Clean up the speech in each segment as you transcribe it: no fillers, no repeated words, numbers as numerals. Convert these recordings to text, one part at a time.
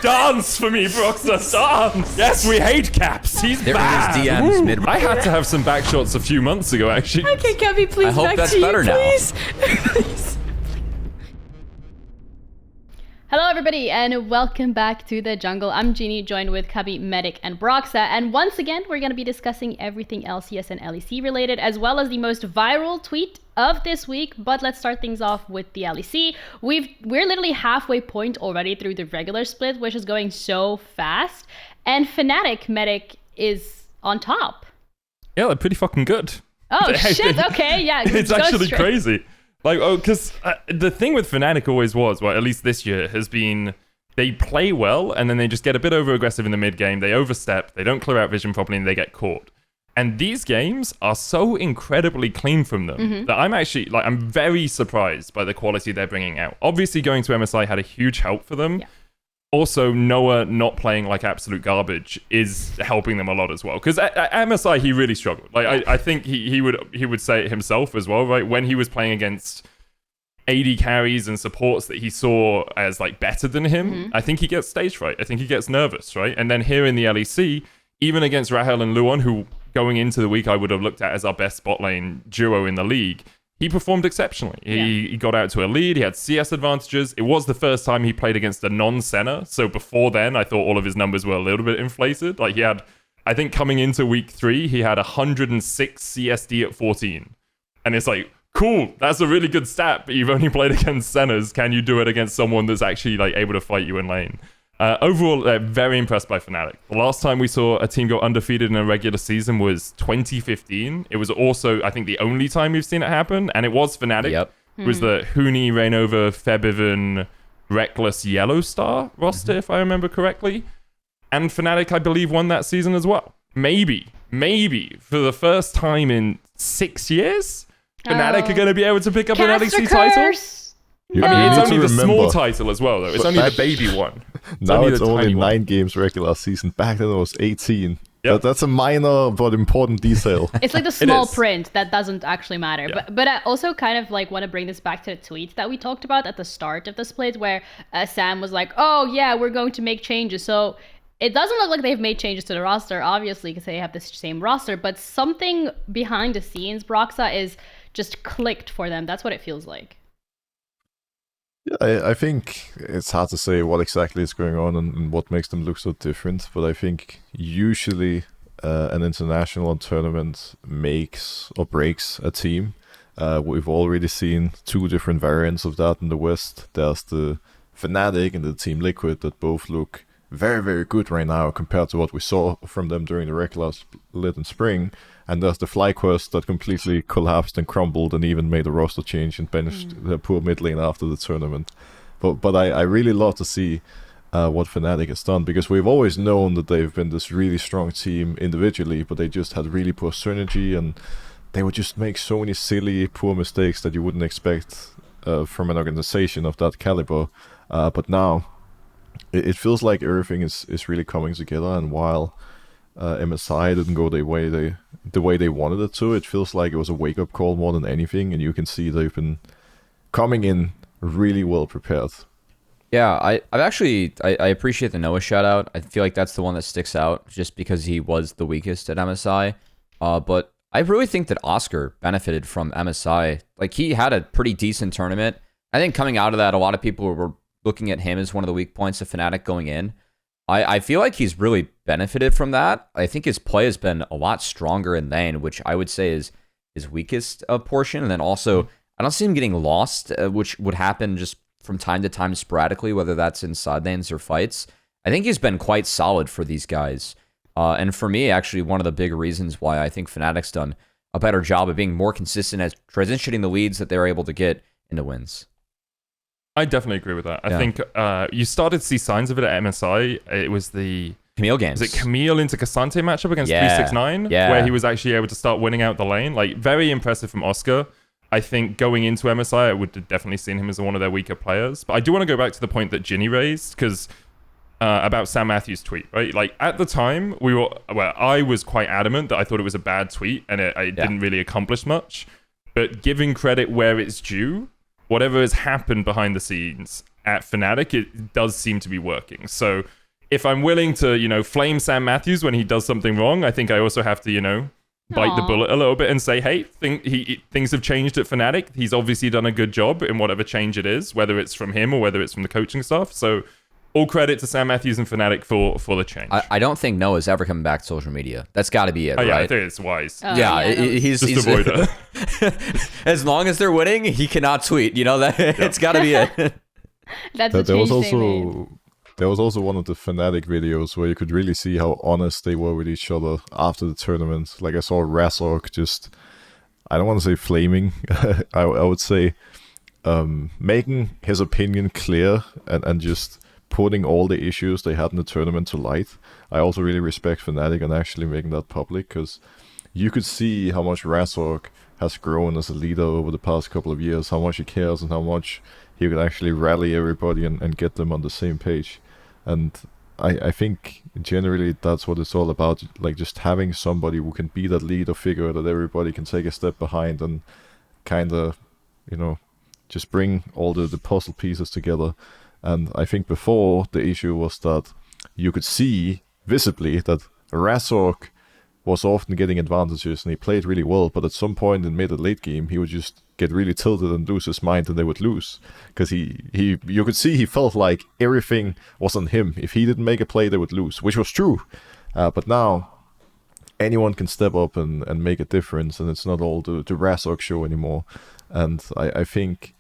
Dance for me, Broxah, dance! Yes, we hate Caps. He's bad. His DMs mid. I had to have some back shots a few months ago, actually. Okay, Cubby, please I hope back that's to you, better now. please. Please. Hello everybody and welcome back to the jungle. I'm Jeannie, joined with Cubby, Medic, and Broxah, and once again we're going to be discussing everything LCS and LEC related, as well as the most viral tweet of this week. But let's start things off with the LEC. We're literally halfway point already through the regular split, which is going so fast, and Fnatic Medic is on top. Yeah, they're pretty fucking good. Oh shit, okay, yeah. It's go actually straight. crazy. Like, oh, because the thing with Fnatic always was, well, at least this year, has been they play well and then they just get a bit over-aggressive in the mid-game. They overstep, they don't clear out vision properly, and they get caught. And these games are so incredibly clean from them that I'm very surprised by the quality they're bringing out. Obviously, going to MSI had a huge help for them. Yeah. Also, Noah not playing like absolute garbage is helping them a lot as well. Because at MSI, he really struggled. Like I think he would say it himself as well, right? When he was playing against AD carries and supports that he saw as like better than him, I think he gets stage fright. I think he gets nervous, right? And then here in the LEC, even against Rahel and Luon, who going into the week I would have looked at as our best bot lane duo in the league, he performed exceptionally. He got out to a lead. He had CS advantages. It was the first time he played against a non-Senna. So before then, I thought all of his numbers were a little bit inflated. Like he had, I think coming into week 3, he had 106 CSD at 14. And it's like, cool, that's a really good stat, but you've only played against Sennas. Can you do it against someone that's actually like able to fight you in lane? Overall, they're very impressed by Fnatic. The last time we saw a team go undefeated in a regular season was 2015. It was also, I think, the only time we've seen it happen, and it was Fnatic. Yep. It was the Huni, Rainover, Febiven, Reckless, Yellow Star roster, if I remember correctly. And Fnatic, I believe, won that season as well. Maybe, for the first time in 6 years, Fnatic are going to be able to pick up an LEC title. No. I mean, it's only the remember, small title as well, though. It's only the baby one. Now it's only 9 one. games regular season. Back then it was 18. Yep. That's a minor but important detail. It's like the small print that doesn't actually matter. Yeah. But I also kind of like want to bring this back to the tweet that we talked about at the start of the split, where Sam was like, oh yeah, we're going to make changes. So it doesn't look like they've made changes to the roster, obviously, because they have the same roster, but something behind the scenes, Broxah, is just clicked for them. That's what it feels like. Yeah, I think it's hard to say what exactly is going on and what makes them look so different, but I think usually an international tournament makes or breaks a team. We've already seen 2 different variants of that in the West. There's the Fnatic and the Team Liquid that both look very, very good right now compared to what we saw from them during the regular split in spring. And there's the FlyQuest that completely collapsed and crumbled and even made a roster change and benched the poor mid lane after the tournament. But I really love to see what Fnatic has done, because we've always known that they've been this really strong team individually, but they just had really poor synergy and they would just make so many silly, poor mistakes that you wouldn't expect from an organization of that caliber. But now it feels like everything is really coming together, and while MSI didn't go the way they wanted it to, it feels like it was a wake-up call more than anything, and you can see they've been coming in really well prepared. Yeah, I appreciate the Noah shout out. I feel like that's the one that sticks out just because he was the weakest at MSI. But I really think that Oscar benefited from MSI. Like, he had a pretty decent tournament. I think coming out of that, a lot of people were looking at him as one of the weak points of Fnatic going in. I feel like he's really benefited from that. I think his play has been a lot stronger in lane, which I would say is his weakest portion. And then also, I don't see him getting lost, which would happen just from time to time sporadically, whether that's in side lanes or fights. I think he's been quite solid for these guys. And for me, actually, one of the big reasons why I think Fnatic's done a better job of being more consistent at transitioning the leads that they're able to get into wins. I definitely agree with that. I think you started to see signs of it at MSI. It was the Camille games. Was it Camille into Cassante matchup against 369? Yeah. Where he was actually able to start winning out the lane. Like, very impressive from Oscar. I think going into MSI, I would have definitely seen him as one of their weaker players. But I do want to go back to the point that Ginny raised, because about Sam Matthews' tweet, right? Like, at the time, I was quite adamant that I thought it was a bad tweet and it didn't really accomplish much. But giving credit where it's due, whatever has happened behind the scenes, at Fnatic, it does seem to be working. So if I'm willing to, flame Sam Matthews when he does something wrong, I think I also have to, bite the bullet a little bit and say, hey, things have changed at Fnatic. He's obviously done a good job in whatever change it is, whether it's from him or whether it's from the coaching staff. So all credit to Sam Matthews and Fnatic for the change. I don't think Noah's ever coming back to social media. That's got to be it, yeah, right? I think it's wise. He's Just avoid it. As long as they're winning, he cannot tweet. It's got to be it. That's the change they made. There was also one of the Fnatic videos where you could really see how honest they were with each other after the tournament. Like I saw Razork just, I don't want to say flaming, I would say making his opinion clear and just putting all the issues they had in the tournament to light. I also really respect Fnatic on actually making that public, because you could see how much Razork has grown as a leader over the past couple of years, how much he cares and how much he could actually rally everybody and get them on the same page. And I think generally that's what it's all about, like just having somebody who can be that leader figure that everybody can take a step behind and kind of, just bring all the puzzle pieces together. And I think before the issue was that you could see visibly that Razork was often getting advantages and he played really well, but at some point in mid and late game he would just get really tilted and lose his mind and they would lose, because you could see he felt like everything was on him. If he didn't make a play they would lose, which was true, but now anyone can step up and make a difference, and it's not all the Razork show anymore. And I think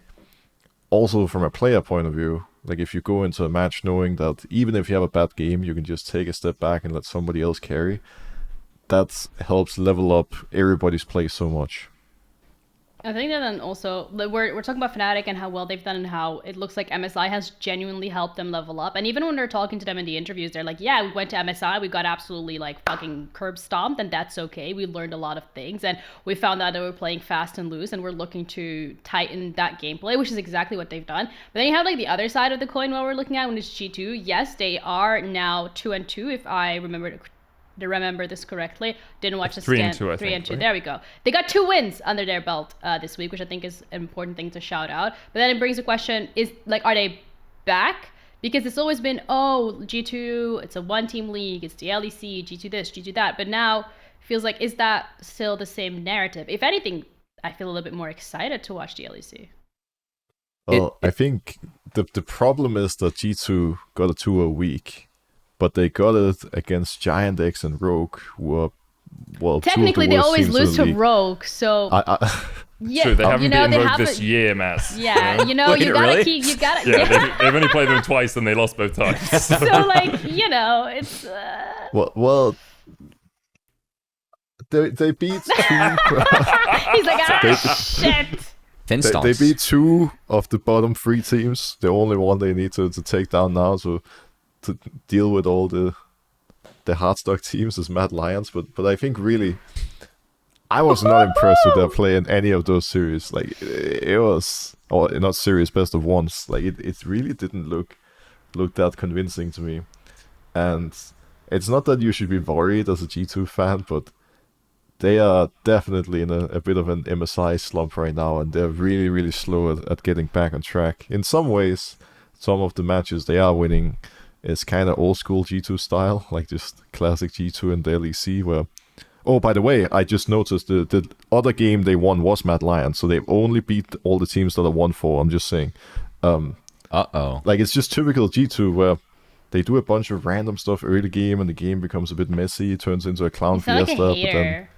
also from a player point of view, like if you go into a match knowing that even if you have a bad game you can just take a step back and let somebody else carry, that helps level up everybody's play so much. I think that then also, we're talking about Fnatic and how well they've done and how it looks like MSI has genuinely helped them level up. And even when they're talking to them in the interviews, they're like, yeah, we went to MSI, we got absolutely fucking curb stomped, and that's okay. We learned a lot of things, and we found out that we were playing fast and loose, and we're looking to tighten that gameplay, which is exactly what they've done. But then you have the other side of the coin, what we're looking at when it's G2. Yes, they are now 2-2, if I remember this correctly. Didn't watch the 3-2, I think. 3-2. Right? There we go. They got 2 wins under their belt this week, which I think is an important thing to shout out. But then it brings the question: are they back? Because it's always been, G2, it's a one-team league, it's the LEC, G2 this, G2 that. But now it feels like, is that still the same narrative? If anything, I feel a little bit more excited to watch the LEC. Well, I think the problem is that G2 got a 2-0 week, but they got it against Giant X and Rogue, who are, technically they always lose to Rogue, so yeah, true, they haven't beaten Rogue this year, Matt. Yeah, you gotta really? you gotta. Yeah, they've only played them twice and they lost both times. So it's. Well, they beat 2. He's like, shit. They beat 2 of the bottom 3 teams. The only one they need to take down now to deal with all the hardstock teams is Mad Lions, but I think really I was not impressed with their play in any of those series. Like it was, or not series, best of ones. Like it really didn't look that convincing to me. And it's not that you should be worried as a G2 fan, but they are definitely in a bit of an MSI slump right now, and they're really, really slow at getting back on track. In some ways, some of the matches they are winning is kind of old school G2 style, like just classic G2 and the LEC, where, oh, by the way, I just noticed the other game they won was Mad Lions, so they've only beat all the teams that are 1-4, I'm just saying. Like, it's just typical G2, where they do a bunch of random stuff early game, and the game becomes a bit messy, it turns into a clown fiesta, but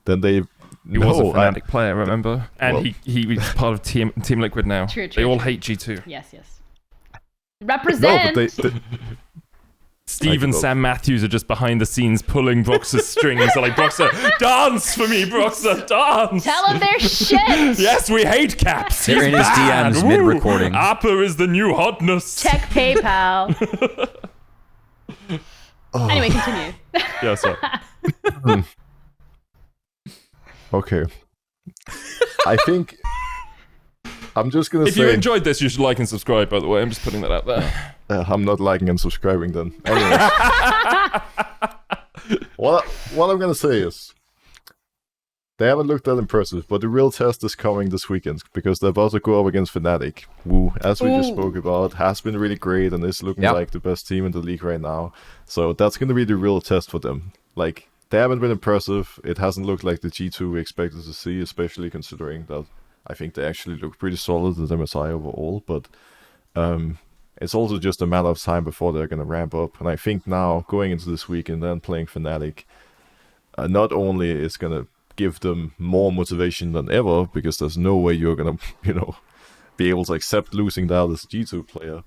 then they... He was a Fnatic player, remember? And he was part of Team Liquid now. True, they all hate G2. Yes. Represent! No, but Steve and Sam Matthews are just behind the scenes pulling Broxah's strings. They're like, Broxah, dance for me, Broxah, dance! Tell them they're shit! Yes, we hate Caps. They're in his DMs mid-recording. Appa is the new hotness. Check PayPal. Anyway, continue. Yeah, sorry. Okay. I think... I'm just gonna say... If you enjoyed this, you should like and subscribe, by the way. I'm just putting that out there. I'm not liking and subscribing then. Anyway. What I'm gonna say is... They haven't looked that impressive, but the real test is coming this weekend because they're about to go up against Fnatic, who, as we just spoke about, has been really great and is looking like the best team in the league right now. So that's going to be the real test for them. Like, they haven't been impressive. It hasn't looked like the G2 we expected to see, especially considering that I think they actually look pretty solid at MSI overall. But it's also just a matter of time before they're going to ramp up. And I think now, going into this week and then playing Fnatic, not only is going to give them more motivation than ever, because there's no way you're gonna, be able to accept losing that as a G2 player.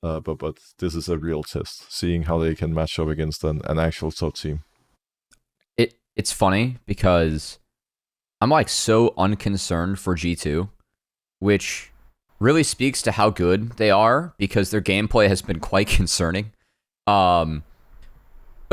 But this is a real test, seeing how they can match up against an actual top team. It's funny because I'm like so unconcerned for G2, which really speaks to how good they are because their gameplay has been quite concerning. But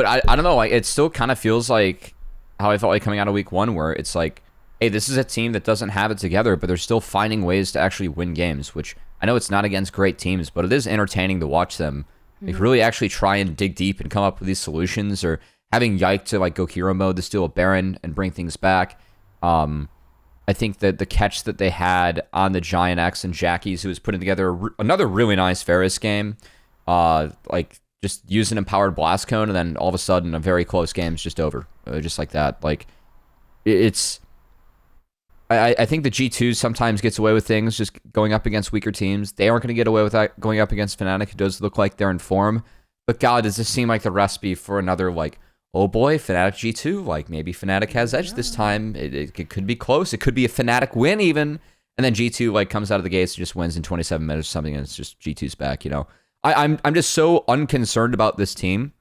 I don't know, like it still kind of feels like how I felt like coming out of week 1, where it's like, hey, this is a team that doesn't have it together, but they're still finding ways to actually win games, which I know it's not against great teams, but it is entertaining to watch them like really actually try and dig deep and come up with these solutions, or having Yike to like go hero mode to steal a Baron and bring things back. I think that the catch that they had on the Giant X and Jackie's, who was putting together another really nice Varus game, like just use an empowered blast cone, and then all of a sudden a very close game's just over. Just like that. Like, it's... I think the G2 sometimes gets away with things just going up against weaker teams. They aren't going to get away with that going up against Fnatic. It does look like they're in form. But God, does this seem like the recipe for another, like, oh boy, Fnatic G2? Like, maybe Fnatic has edge this time. It could be close. It could be a Fnatic win even. And then G2, like, comes out of the gates and just wins in 27 minutes or something, and it's just G2's back, I'm just so unconcerned about this team,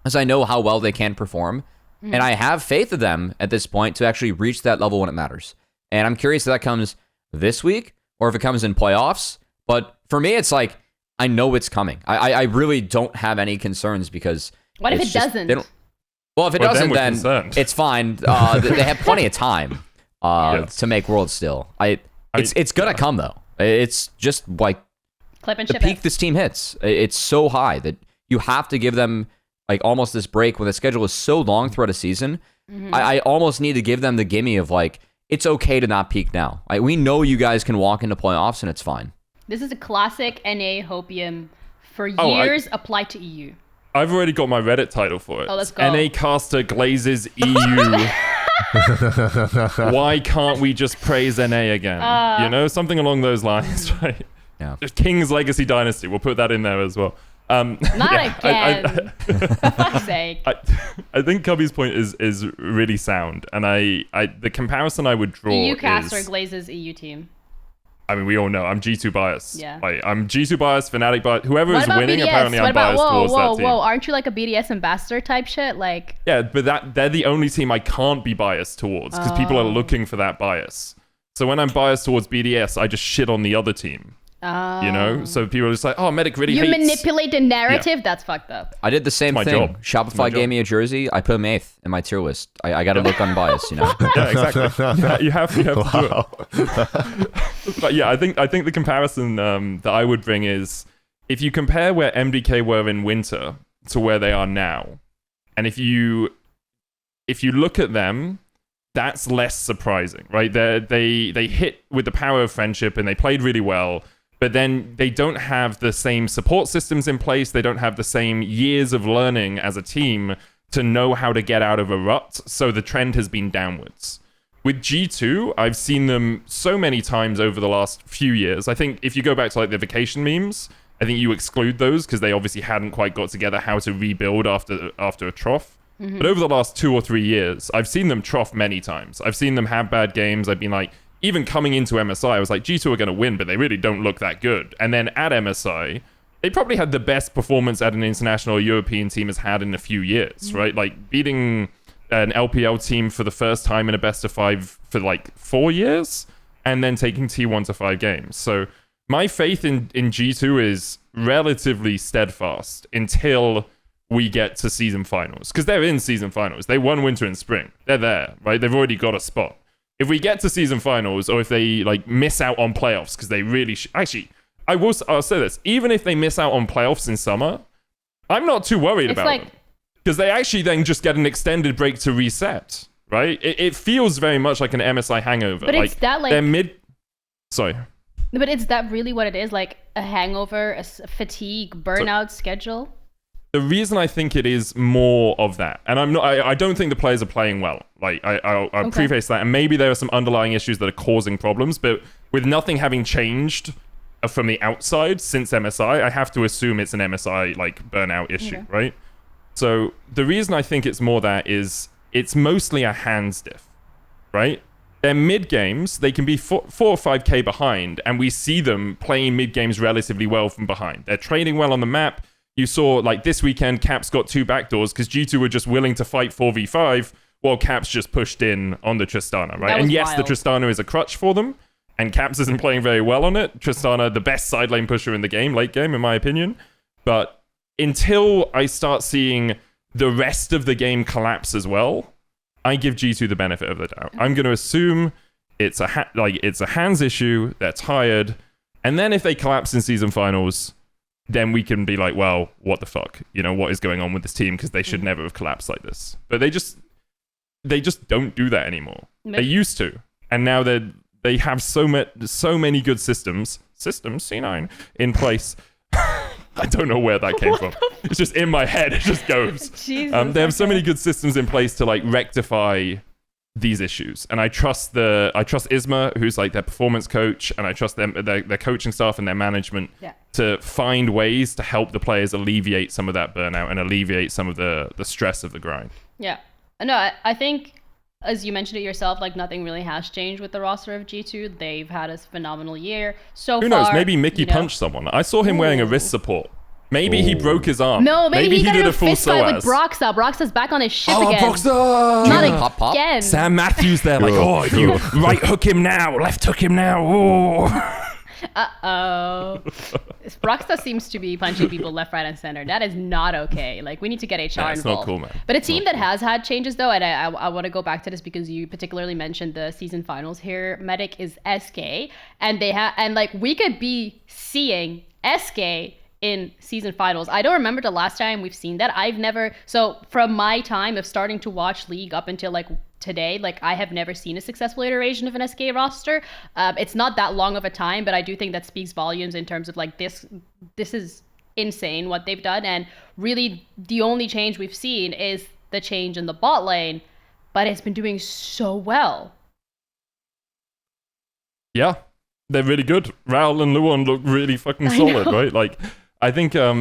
as I know how well they can perform, and I have faith in them at this point to actually reach that level when it matters. And I'm curious if that comes this week or if it comes in playoffs. But for me, it's like, I know it's coming. I really don't have any concerns because... What if it doesn't? Well, if it doesn't, then it's fine. They have plenty of time to make Worlds still. It's going to come, though. It's just like Clip and the peak this team hits. It's so high that you have to give them like almost this break when the schedule is so long throughout a season. I almost need to give them the gimme of like, it's okay to not peak now. We know you guys can walk into playoffs and it's fine. This is a classic NA hopium for years applied to EU. I've already got my Reddit title for it. Oh, let's go. NA caster glazes EU. Why can't we just praise NA again? Something along those lines, right? Yeah. King's Legacy Dynasty. We'll put that in there as well. Not again. For fuck's sake. I think Cubby's point is really sound, and the comparison I would draw EU caster glazes EU team. I mean, we all know I'm G2 biased. Yeah. I'm G2 biased, Fnatic biased. Whoever is winning, BDS? Apparently I'm biased towards that team. Whoa, aren't you like a BDS ambassador type shit? Like. Yeah, but they're the only team I can't be biased towards because people are looking for that bias. So when I'm biased towards BDS, I just shit on the other team. So people are just like, oh, Medic really hates... You manipulate the narrative? Yeah. That's fucked up. I did the same thing. Job. Shopify gave me a jersey. I put him 8th in my tier list. I got to look unbiased, Yeah, exactly. You have to do it. But yeah, I think the comparison that I would bring is if you compare where MDK were in winter to where they are now, and if you look at them, that's less surprising, right? They hit with the power of friendship and they played really well. But then they don't have the same support systems in place. They don't have the same years of learning as a team to know how to get out of a rut. So the trend has been downwards. With G2, I've seen them so many times over the last few years. I think if you go back to like the vacation memes, I think you exclude those because they obviously hadn't quite got together how to rebuild after a trough. But over the last 2 or 3 years, I've seen them trough many times. I've seen them have bad games. I've been like, even coming into MSI, I was like, G2 are going to win, but they really don't look that good. And then at MSI, they probably had the best performance that an international European team has had in a few years, right? Like beating an LPL team for the first time in a best of 5 for like 4 years, and then taking T1 to 5 games. So my faith in G2 is relatively steadfast until we get to season finals. Because they're in season finals. They won winter and spring. They're there, right? They've already got a spot. If we get to season finals, or if they like miss out on playoffs, because they really actually, I'll say this: even if they miss out on playoffs in summer, I'm not too worried about them, because they actually then just get an extended break to reset. right? It feels very much like an MSI hangover. But like, it's that, like... they're mid... Sorry. But is that really what it is? Like a hangover, a fatigue, burnout schedule? The reason I think it is more of that, and I don't think the players are playing well. Like I'll preface that, and maybe there are some underlying issues that are causing problems, but with nothing having changed from the outside since MSI, I have to assume it's an MSI like burnout issue, right? So the reason I think it's more that is it's mostly a hands diff, right? Their mid games, they can be 4 or 5k behind, and we see them playing mid games relatively well from behind. They're trading well on the map. You saw, like, this weekend, Caps got 2 backdoors because G2 were just willing to fight 4v5 while Caps just pushed in on the Tristana, right? And yes, wild. The Tristana is a crutch for them, and Caps isn't playing very well on it. Tristana, the best side lane pusher in the game, late game, in my opinion. But until I start seeing the rest of the game collapse as well, I give G2 the benefit of the doubt. I'm going to assume it's a hands issue, they're tired, and then if they collapse in season finals, then we can be like, well, what the fuck? You know, what is going on with this team? Because they should never have collapsed like this. But they just don't do that anymore. They used to. And now they have so many good systems C9 in place. I don't know where that came from. It's just in my head. It just goes. Jesus, they have so many good systems in place to like rectify these issues, and I trust Isma, who's like their performance coach, and I trust them, their coaching staff and their management to find ways to help the players alleviate some of that burnout and alleviate some of the stress of the grind. Yeah, no, I think, as you mentioned it yourself, like nothing really has changed with the roster of G2. They've had a phenomenal year so far. Who knows? Maybe Mickey punched someone. I saw him wearing a wrist support. Maybe he broke his arm. No, maybe he did a full fist fight with psoas. Broxah. Broxah's back on his ship again. Broxah! Not again. Sam Matthews there, like, if you right hook him now, left hook him now. Uh-oh. Broxah seems to be punching people left, right, and center. That is not okay. Like, we need to get HR involved. It's not cool, man. But a team that has had changes, though, and I want to go back to this because you particularly mentioned the season finals here, Medic, is SK. And we could be seeing SK in season finals. I don't remember the last time we've seen that. So from my time of starting to watch League up until like today, like I have never seen a successful iteration of an SK roster. It's not that long of a time, but I do think that speaks volumes in terms of like this is insane what they've done. And really the only change we've seen is the change in the bot lane, but it's been doing so well. Yeah, they're really good. Raul and Luon look really fucking solid, right? Like, I think I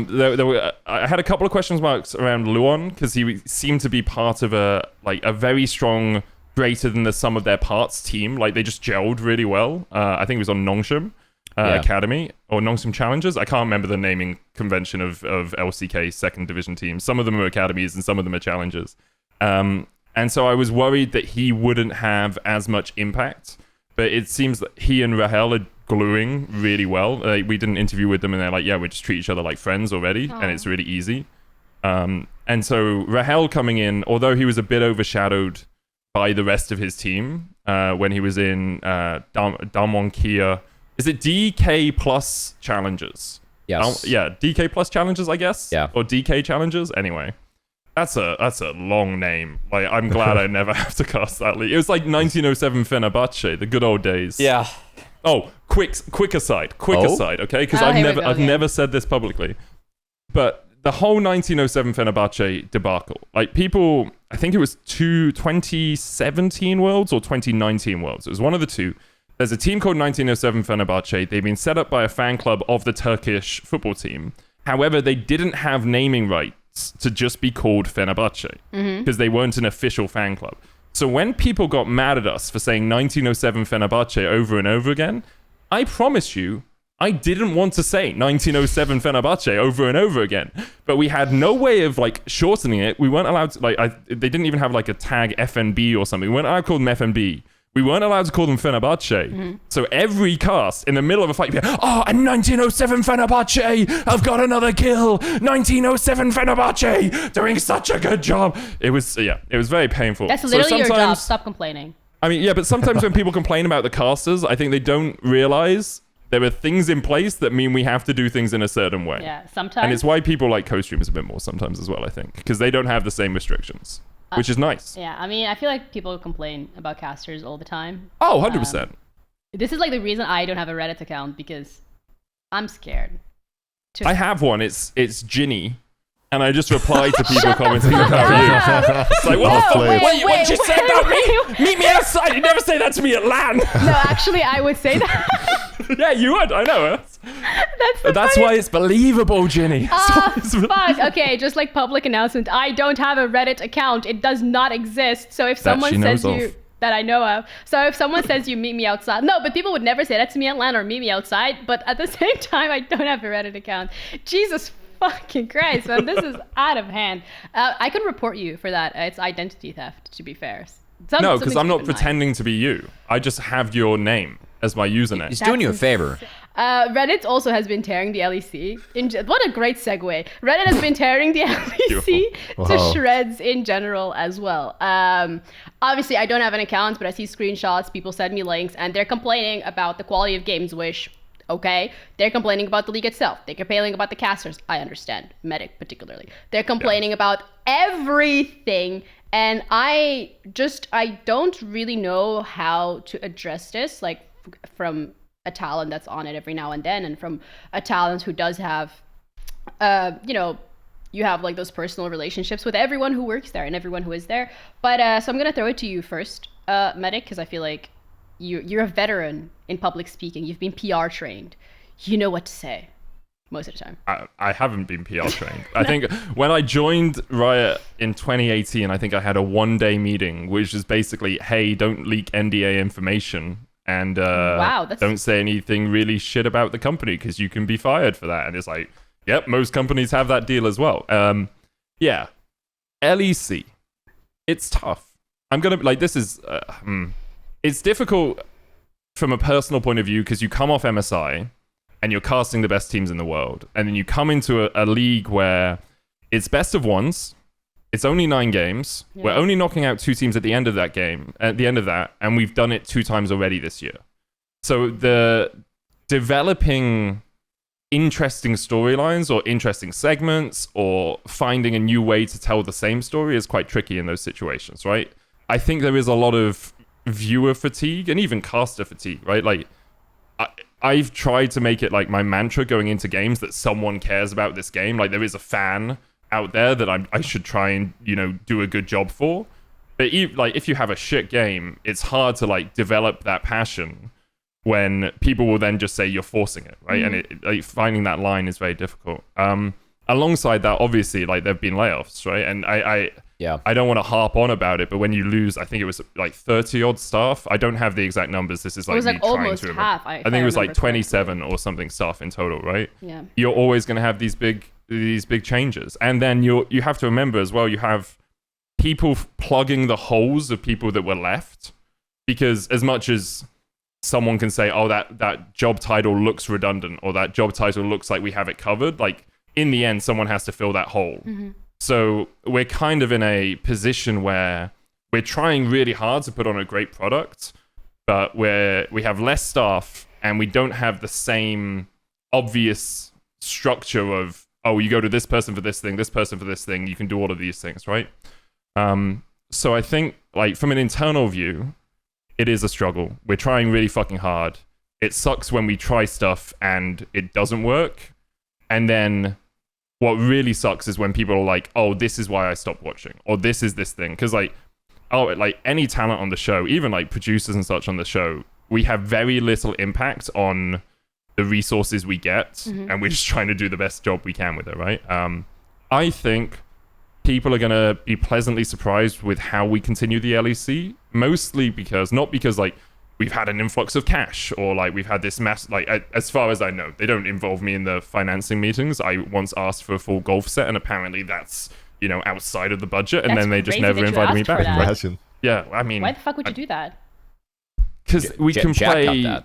had a couple of question marks around Luon because he seemed to be part of a very strong, greater than the sum of their parts team. Like, they just gelled really well. I think it was on Nongshim Academy or Nongshim Challengers. I can't remember the naming convention of LCK second division teams. Some of them are academies and some of them are challengers. And so I was worried that he wouldn't have as much impact. But it seems that he and Rahel are gluing really well. We did an interview with them and they're like, yeah, we just treat each other like friends already. And it's really easy. And so Rahel coming in, although he was a bit overshadowed by the rest of his team when he was in Dalmonkia. Is it DK plus challenges? Yes. DK plus challenges, I guess? Yeah. Or DK challenges? Anyway. That's a long name. Like, I'm glad I never have to cast that league. It was like 1907 Fenerbahce, the good old days. Yeah. Oh, quick aside, okay? Because I've never said this publicly, but the whole 1907 Fenerbahce debacle, like people, I think it was 2017 Worlds or 2019 Worlds. It was one of the two. There's a team called 1907 Fenerbahce. They've been set up by a fan club of the Turkish football team. However, they didn't have naming rights to just be called Fenerbahce because they weren't an official fan club. So when people got mad at us for saying 1907 Fenerbahce over and over again, I promise you, I didn't want to say 1907 Fenerbahce over and over again. But we had no way of like shortening it. We weren't allowed to they didn't even have like a tag FNB or something. We weren't allowed to call them FNB. We weren't allowed to call them Fenerbahce. So every cast in the middle of a fight, and 1907 Fenerbahce, I've got another kill. 1907 Fenerbahce, doing such a good job. It was very painful. That's literally your job. Stop complaining. I mean, yeah, but sometimes when people complain about the casters, I think they don't realize there are things in place that mean we have to do things in a certain way. Yeah, sometimes. And it's why people like co-streamers a bit more sometimes as well, I think, because they don't have the same restrictions. which is nice. Yeah, I mean, I feel like people complain about casters all the time. Oh, 100%. This is like the reason I don't have a Reddit account, because I'm scared. I have one. It's Ginny. And I just reply to people commenting about you. It's like, what you say about me? Meet me outside. You never say that to me at LAN. No, actually, I would say that. Yeah, you would. I know. That's why it's believable, Ginny. Fuck. Okay, just like public announcement. I don't have a Reddit account. It does not exist. So if someone says you... that I know of. So if someone says you meet me outside, no, but people would never say that to me at LAN or meet me outside. But at the same time, I don't have a Reddit account. Jesus fucking Christ, man, this is out of hand. I could report you for that. It's identity theft, to be fair. No, because I'm not pretending to be you. I just have your name as my username. He's doing you a favor. Reddit also has been tearing the LEC. What a great segue. Reddit has been tearing the LEC to shreds in general as well. Obviously, I don't have an account, but I see screenshots. People send me links, and they're complaining about the quality of games, which... Okay, they're complaining about the league itself. They're complaining about the casters. I understand, Medic particularly. They're complaining about everything, and I don't really know how to address this, like from a talent that's on it every now and then, and from a talent who does have, you have like those personal relationships with everyone who works there and everyone who is there. But so I'm gonna throw it to you first, Medic, because I feel like you're a veteran in public speaking. You've been PR trained. You know what to say most of the time. I haven't been PR trained. I think when I joined Riot in 2018, I think I had a one-day meeting, which is basically, hey, don't leak NDA information and don't say anything really shit about the company because you can be fired for that. And it's like, yep, most companies have that deal as well. Yeah, LEC. It's tough. I'm gonna like this is. It's difficult from a personal point of view because you come off MSI and you're casting the best teams in the world. And then you come into a league where it's best of ones. It's only 9 games. Yeah. We're only knocking out 2 teams at the end of that game, and we've done it 2 times already this year. So the developing interesting storylines or interesting segments or finding a new way to tell the same story is quite tricky in those situations, right? I think there is a lot of viewer fatigue and even caster fatigue, right? Like I've tried to make it like my mantra going into games that someone cares about this game. Like there is a fan out there that I should try and do a good job for. But if you have a shit game, it's hard to like develop that passion when people will then just say you're forcing it, right? And finding that line is very difficult. Alongside that, obviously, like there've been layoffs, right? And I don't want to harp on about it, but when you lose, I think it was like 30 odd staff. I don't have the exact numbers. This is like, it was like almost half. I think it was like 27 or something staff in total, right? Yeah. You're always going to have these big changes, and then you have to remember as well. You have people plugging the holes of people that were left, because as much as someone can say, "Oh, that job title looks redundant," or that job title looks like we have it covered, like in the end, someone has to fill that hole. Mm-hmm. So we're kind of in a position where we're trying really hard to put on a great product, but we have less staff and we don't have the same obvious structure of, oh, you go to this person for this thing, this person for this thing, you can do all of these things, right? So I think like from an internal view, it is a struggle. We're trying really fucking hard. It sucks when we try stuff and it doesn't work. And then what really sucks is when people are like, oh, this is why I stopped watching, or this is this thing. Because like any talent on the show, even like producers and such on the show, we have very little impact on the resources we get, and we're just trying to do the best job we can with it, right? I think people are going to be pleasantly surprised with how we continue the LEC, mostly not because like we've had an influx of cash or like we've had this mass, like as far as I know, they don't involve me in the financing meetings. I once asked for a full golf set and apparently that's, outside of the budget, and then they just never invited me back. Imagine. Yeah, I mean, why the fuck would you do that? Because we can play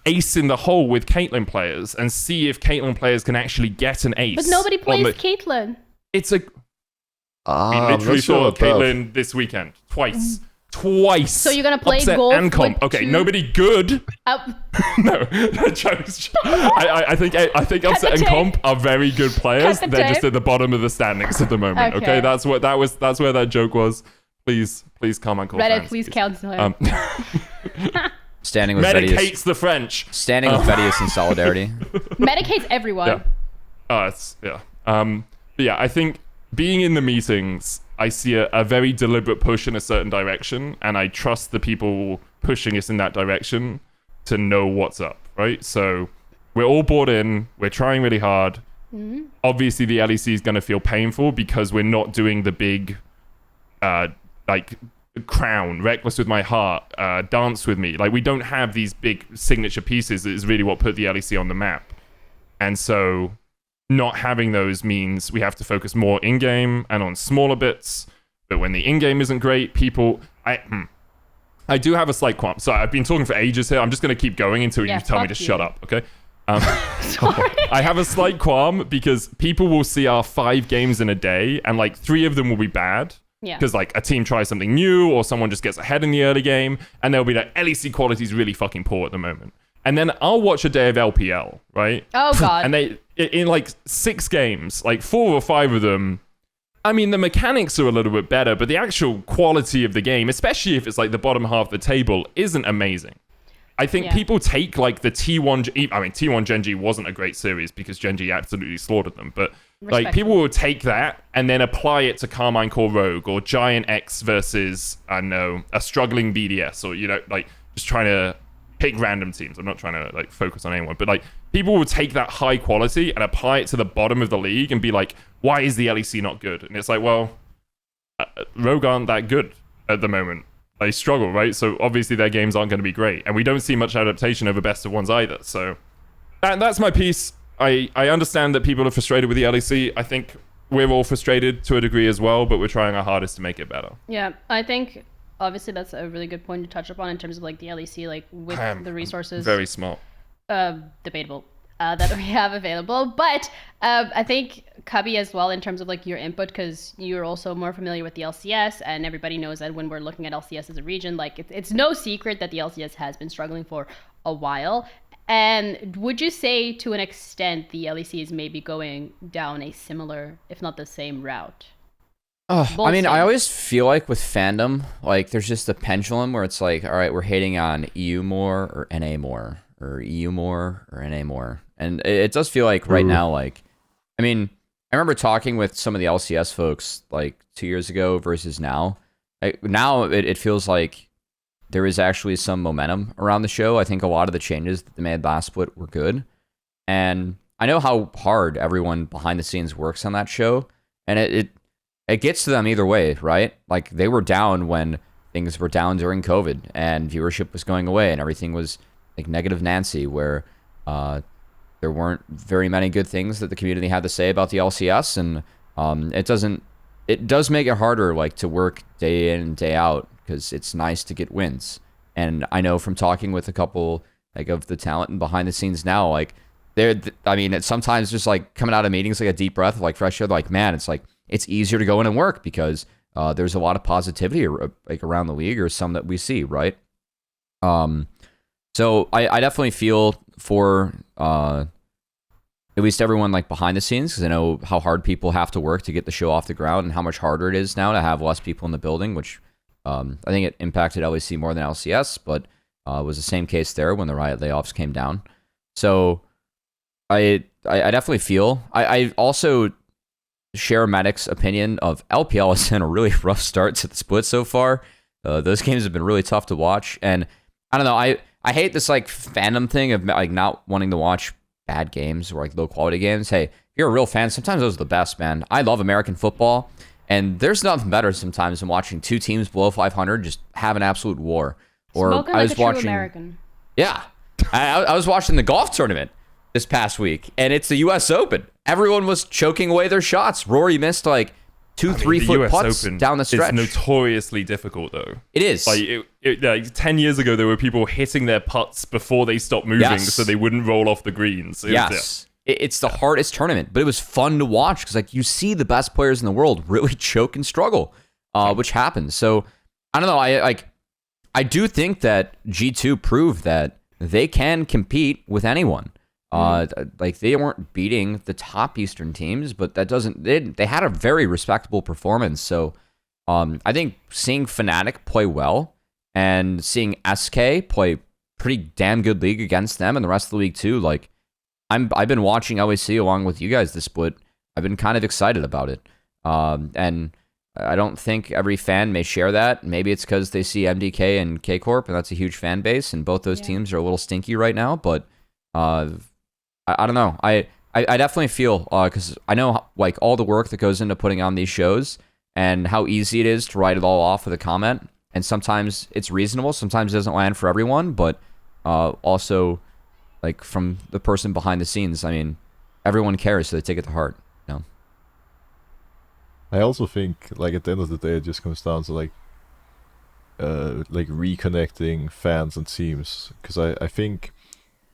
ace in the hole with Caitlyn players and see if Caitlyn players can actually get an ace. But nobody plays Caitlyn. It's a... we literally saw Caitlyn this weekend, twice. twice. So you're gonna play upset golf and comp. with Okay, two- nobody good. No, jokes. I think upset and tape. comp are very good players. Cut the They're just tape. at the bottom of the standings at the moment. Okay. Okay, that's where that joke was. Please calm and cool. Reddit, fans, please counsel him. Standing with Medic Vedius. hates the French. Standing with Vedius in solidarity. Medicates everyone. Yeah. But yeah, I think being in the meetings, I see a very deliberate push in a certain direction, and I trust the people pushing us in that direction to know what's up, right? So we're all bought in, we're trying really hard. Mm-hmm. Obviously, the LEC is going to feel painful because we're not doing the big, like, crown, reckless with my heart, dance with me. Like, we don't have these big signature pieces that is really what put the LEC on the map. And so not having those means we have to focus more in-game and on smaller bits. But when the in-game isn't great, people... I do have a slight qualm. So I've been talking for ages here. I'm just going to keep going until you tell me to shut up, okay? Sorry. I have a slight qualm because people will see our 5 games in a day and like 3 of them will be bad. Yeah. Because like a team tries something new or someone just gets ahead in the early game and they'll be like, LEC quality is really fucking poor at the moment. And then I'll watch a day of LPL, right? Oh, God. And they, in like 6 games, like 4 or 5 of them, I mean, the mechanics are a little bit better, but the actual quality of the game, especially if it's like the bottom half of the table, isn't amazing. I think people take like the T1, I mean, T1 Gen.G wasn't a great series because Gen.G absolutely slaughtered them, but like people will take that and then apply it to Carmine Core Rogue or Giant X versus, I don't know, a struggling BDS or, you know, like just trying to pick random teams. I'm not trying to like focus on anyone, but like people will take that high quality and apply it to the bottom of the league and be like, why is the LEC not good? And it's like, well, Rogue aren't that good at the moment. They struggle, right? So obviously their games aren't going to be great. And we don't see much adaptation over best of ones either. So that's my piece. I understand that people are frustrated with the LEC. I think we're all frustrated to a degree as well, but we're trying our hardest to make it better. Yeah, I think obviously that's a really good point to touch upon in terms of like the LEC, like with the resources. Very smart. Debatable. That we have available, but I think Cubby as well in terms of like your input, because you're also more familiar with the LCS, and everybody knows that when we're looking at LCS as a region, like it's no secret that the LCS has been struggling for a while. And would you say to an extent the LEC is maybe going down a similar, if not the same route? I mean, I always feel like with fandom, like there's just a pendulum where it's like, all right, we're hating on EU more or NA more, or EU more or NA more. And it does feel like right now, like, I mean, I remember talking with some of the LCS folks like 2 years ago versus now. Now it feels like there is actually some momentum around the show. I think a lot of the changes that they made last split were good. And I know how hard everyone behind the scenes works on that show. And it gets to them either way, right? Like they were down when things were down during COVID and viewership was going away and everything was like negative Nancy, where there weren't very many good things that the community had to say about the LCS, and it does make it harder like to work day in and day out, because it's nice to get wins. And I know from talking with a couple like of the talent and behind the scenes now, like I mean, it's sometimes just like coming out of meetings like a deep breath, like fresh air, like man, it's like it's easier to go in and work because there's a lot of positivity like around the league, or some that we see, right? So I definitely feel for at least everyone like behind the scenes, because I know how hard people have to work to get the show off the ground and how much harder it is now to have less people in the building, which I think it impacted LEC more than LCS, but was the same case there when the Riot layoffs came down. So I definitely feel. I also share Maddox's opinion of LPL has been a really rough start to the split so far. Those games have been really tough to watch, and I don't know. I hate this like fandom thing of like not wanting to watch bad games or like low quality games. Hey, if you're a real fan, sometimes those are the best, man. I love American football, and there's nothing better sometimes than watching 2 teams below 500 just have an absolute war. Or Spoken I like was a true watching American. Yeah. I was watching the golf tournament this past week, and it's the US Open. Everyone was choking away their shots. Rory missed like 2-3 foot putts down the stretch. It's notoriously difficult, though. It is. Like 10 years ago, there were people hitting their putts before they stopped moving, so they wouldn't roll off the greens. It's the hardest tournament, but it was fun to watch because like you see the best players in the world really choke and struggle, which happens. So I don't know. I do think that G2 proved that they can compete with anyone. Like they weren't beating the top Eastern teams, but that doesn't. They had a very respectable performance. So I think seeing Fnatic play well and seeing SK play pretty damn good league against them and the rest of the league too. Like I've been watching LEC along with you guys this split. I've been kind of excited about it. And I don't think every fan may share that. Maybe it's because they see MDK and K Corp, and that's a huge fan base, and both those teams are a little stinky right now. But I don't know. I definitely feel because I know like all the work that goes into putting on these shows and how easy it is to write it all off with a comment. And sometimes it's reasonable, sometimes it doesn't land for everyone. But also, like from the person behind the scenes, I mean, everyone cares, so they take it to heart. I also think, like, at the end of the day, it just comes down to like reconnecting fans and teams. Because I think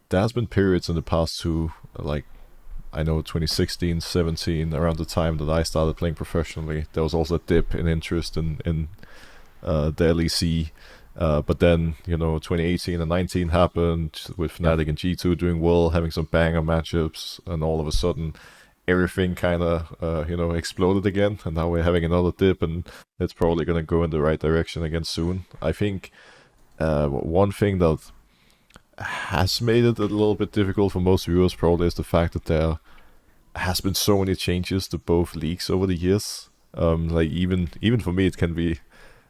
there has been periods in the past too, like I know 2016, 17, around the time that I started playing professionally, there was also a dip in interest in the LEC. But then, 2018 and 19 happened with Fnatic and G2 doing well, having some banger matchups, and all of a sudden everything kind of exploded again, and now we're having another dip, and it's probably going to go in the right direction again soon. I think one thing that has made it a little bit difficult for most viewers probably is the fact that there has been so many changes to both leagues over the years. Like even for me, it can be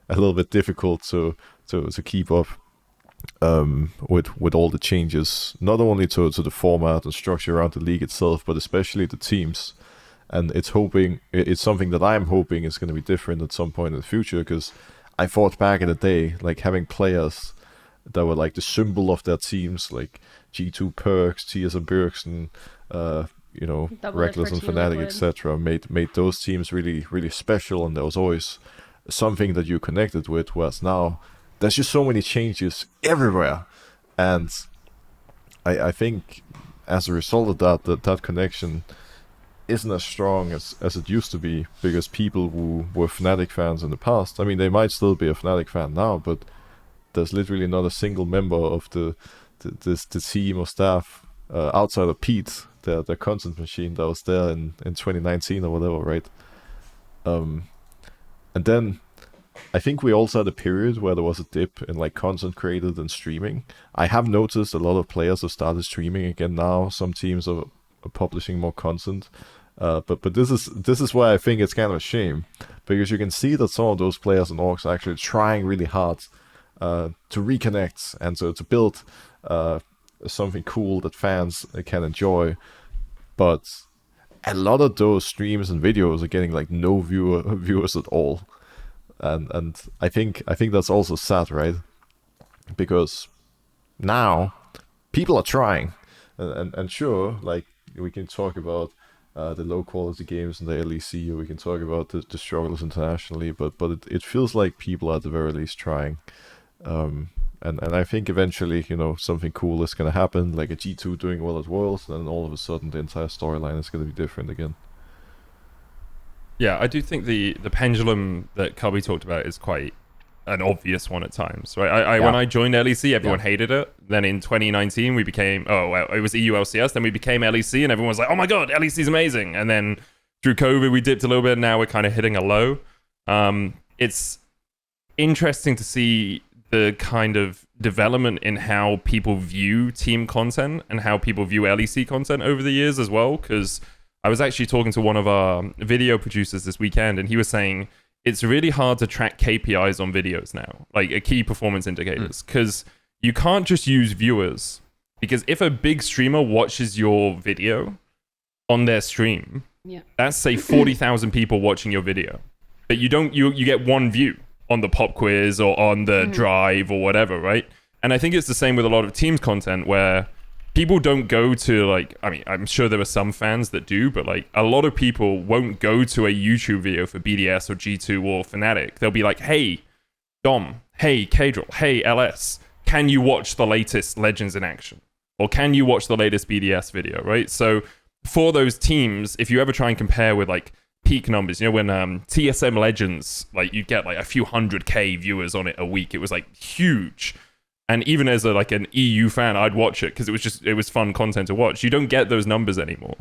a little bit difficult to keep up with all the changes, not only to the format and structure around the league itself, but especially the teams. And it's something that I'm hoping is going to be different at some point in the future, because I thought back in the day, like having players that were like the symbol of their teams, like G2 Perks, TS and Bjergsen, Reckless and Fnatic, etc., made those teams really, really special, and there was always something that you connected with. Whereas now there's just so many changes everywhere, and I think as a result of that connection isn't as strong as it used to be, because people who were Fnatic fans in the past, I mean, they might still be a Fnatic fan now, but there's literally not a single member of the team or staff outside of Pete, the content machine that was there in 2019 or whatever, right? And then I think we also had a period where there was a dip in like content created and streaming. I have noticed a lot of players have started streaming again now. Some teams are publishing more content, but this is why I think it's kind of a shame, because you can see that some of those players and orgs are actually trying really hard to reconnect and to build something cool that fans can enjoy. But a lot of those streams and videos are getting like no viewers at all. And I think that's also sad, right? Because now people are trying, and sure, like we can talk about the low quality games in the LEC, or we can talk about the struggles internationally, but it feels like people are at the very least trying. And I think eventually, something cool is going to happen, like a G2 doing well at Worlds, and then all of a sudden the entire storyline is going to be different again. Yeah, I do think the pendulum that Cubby talked about is quite an obvious one at times, right? When I joined LEC, everyone hated it. Then in 2019, we became, it was EU LCS, then we became LEC, and everyone was like, oh my god, LEC is amazing. And then through COVID, we dipped a little bit, and now we're kind of hitting a low. It's interesting to see the kind of development in how people view team content and how people view LEC content over the years as well, because I was actually talking to one of our video producers this weekend, and he was saying it's really hard to track KPIs on videos now, like a key performance indicators, because you can't just use viewers. Because if a big streamer watches your video on their stream, that's say 40,000 people watching your video, but you get one view on the pop quiz or on the drive or whatever, right? And I think it's the same with a lot of teams content, where people don't go to, like, I mean, I'm sure there are some fans that do, but like a lot of people won't go to a YouTube video for BDS or G2 or Fnatic. They'll be like, hey, Dom, hey, Kadril, hey, LS, can you watch the latest Legends in action? Or can you watch the latest BDS video, right? So for those teams, if you ever try and compare with like peak numbers. You know, when TSM Legends, like you get like a few 100K viewers on it a week. It was like huge. And even as like an EU fan, I'd watch it because it was fun content to watch. You don't get those numbers anymore.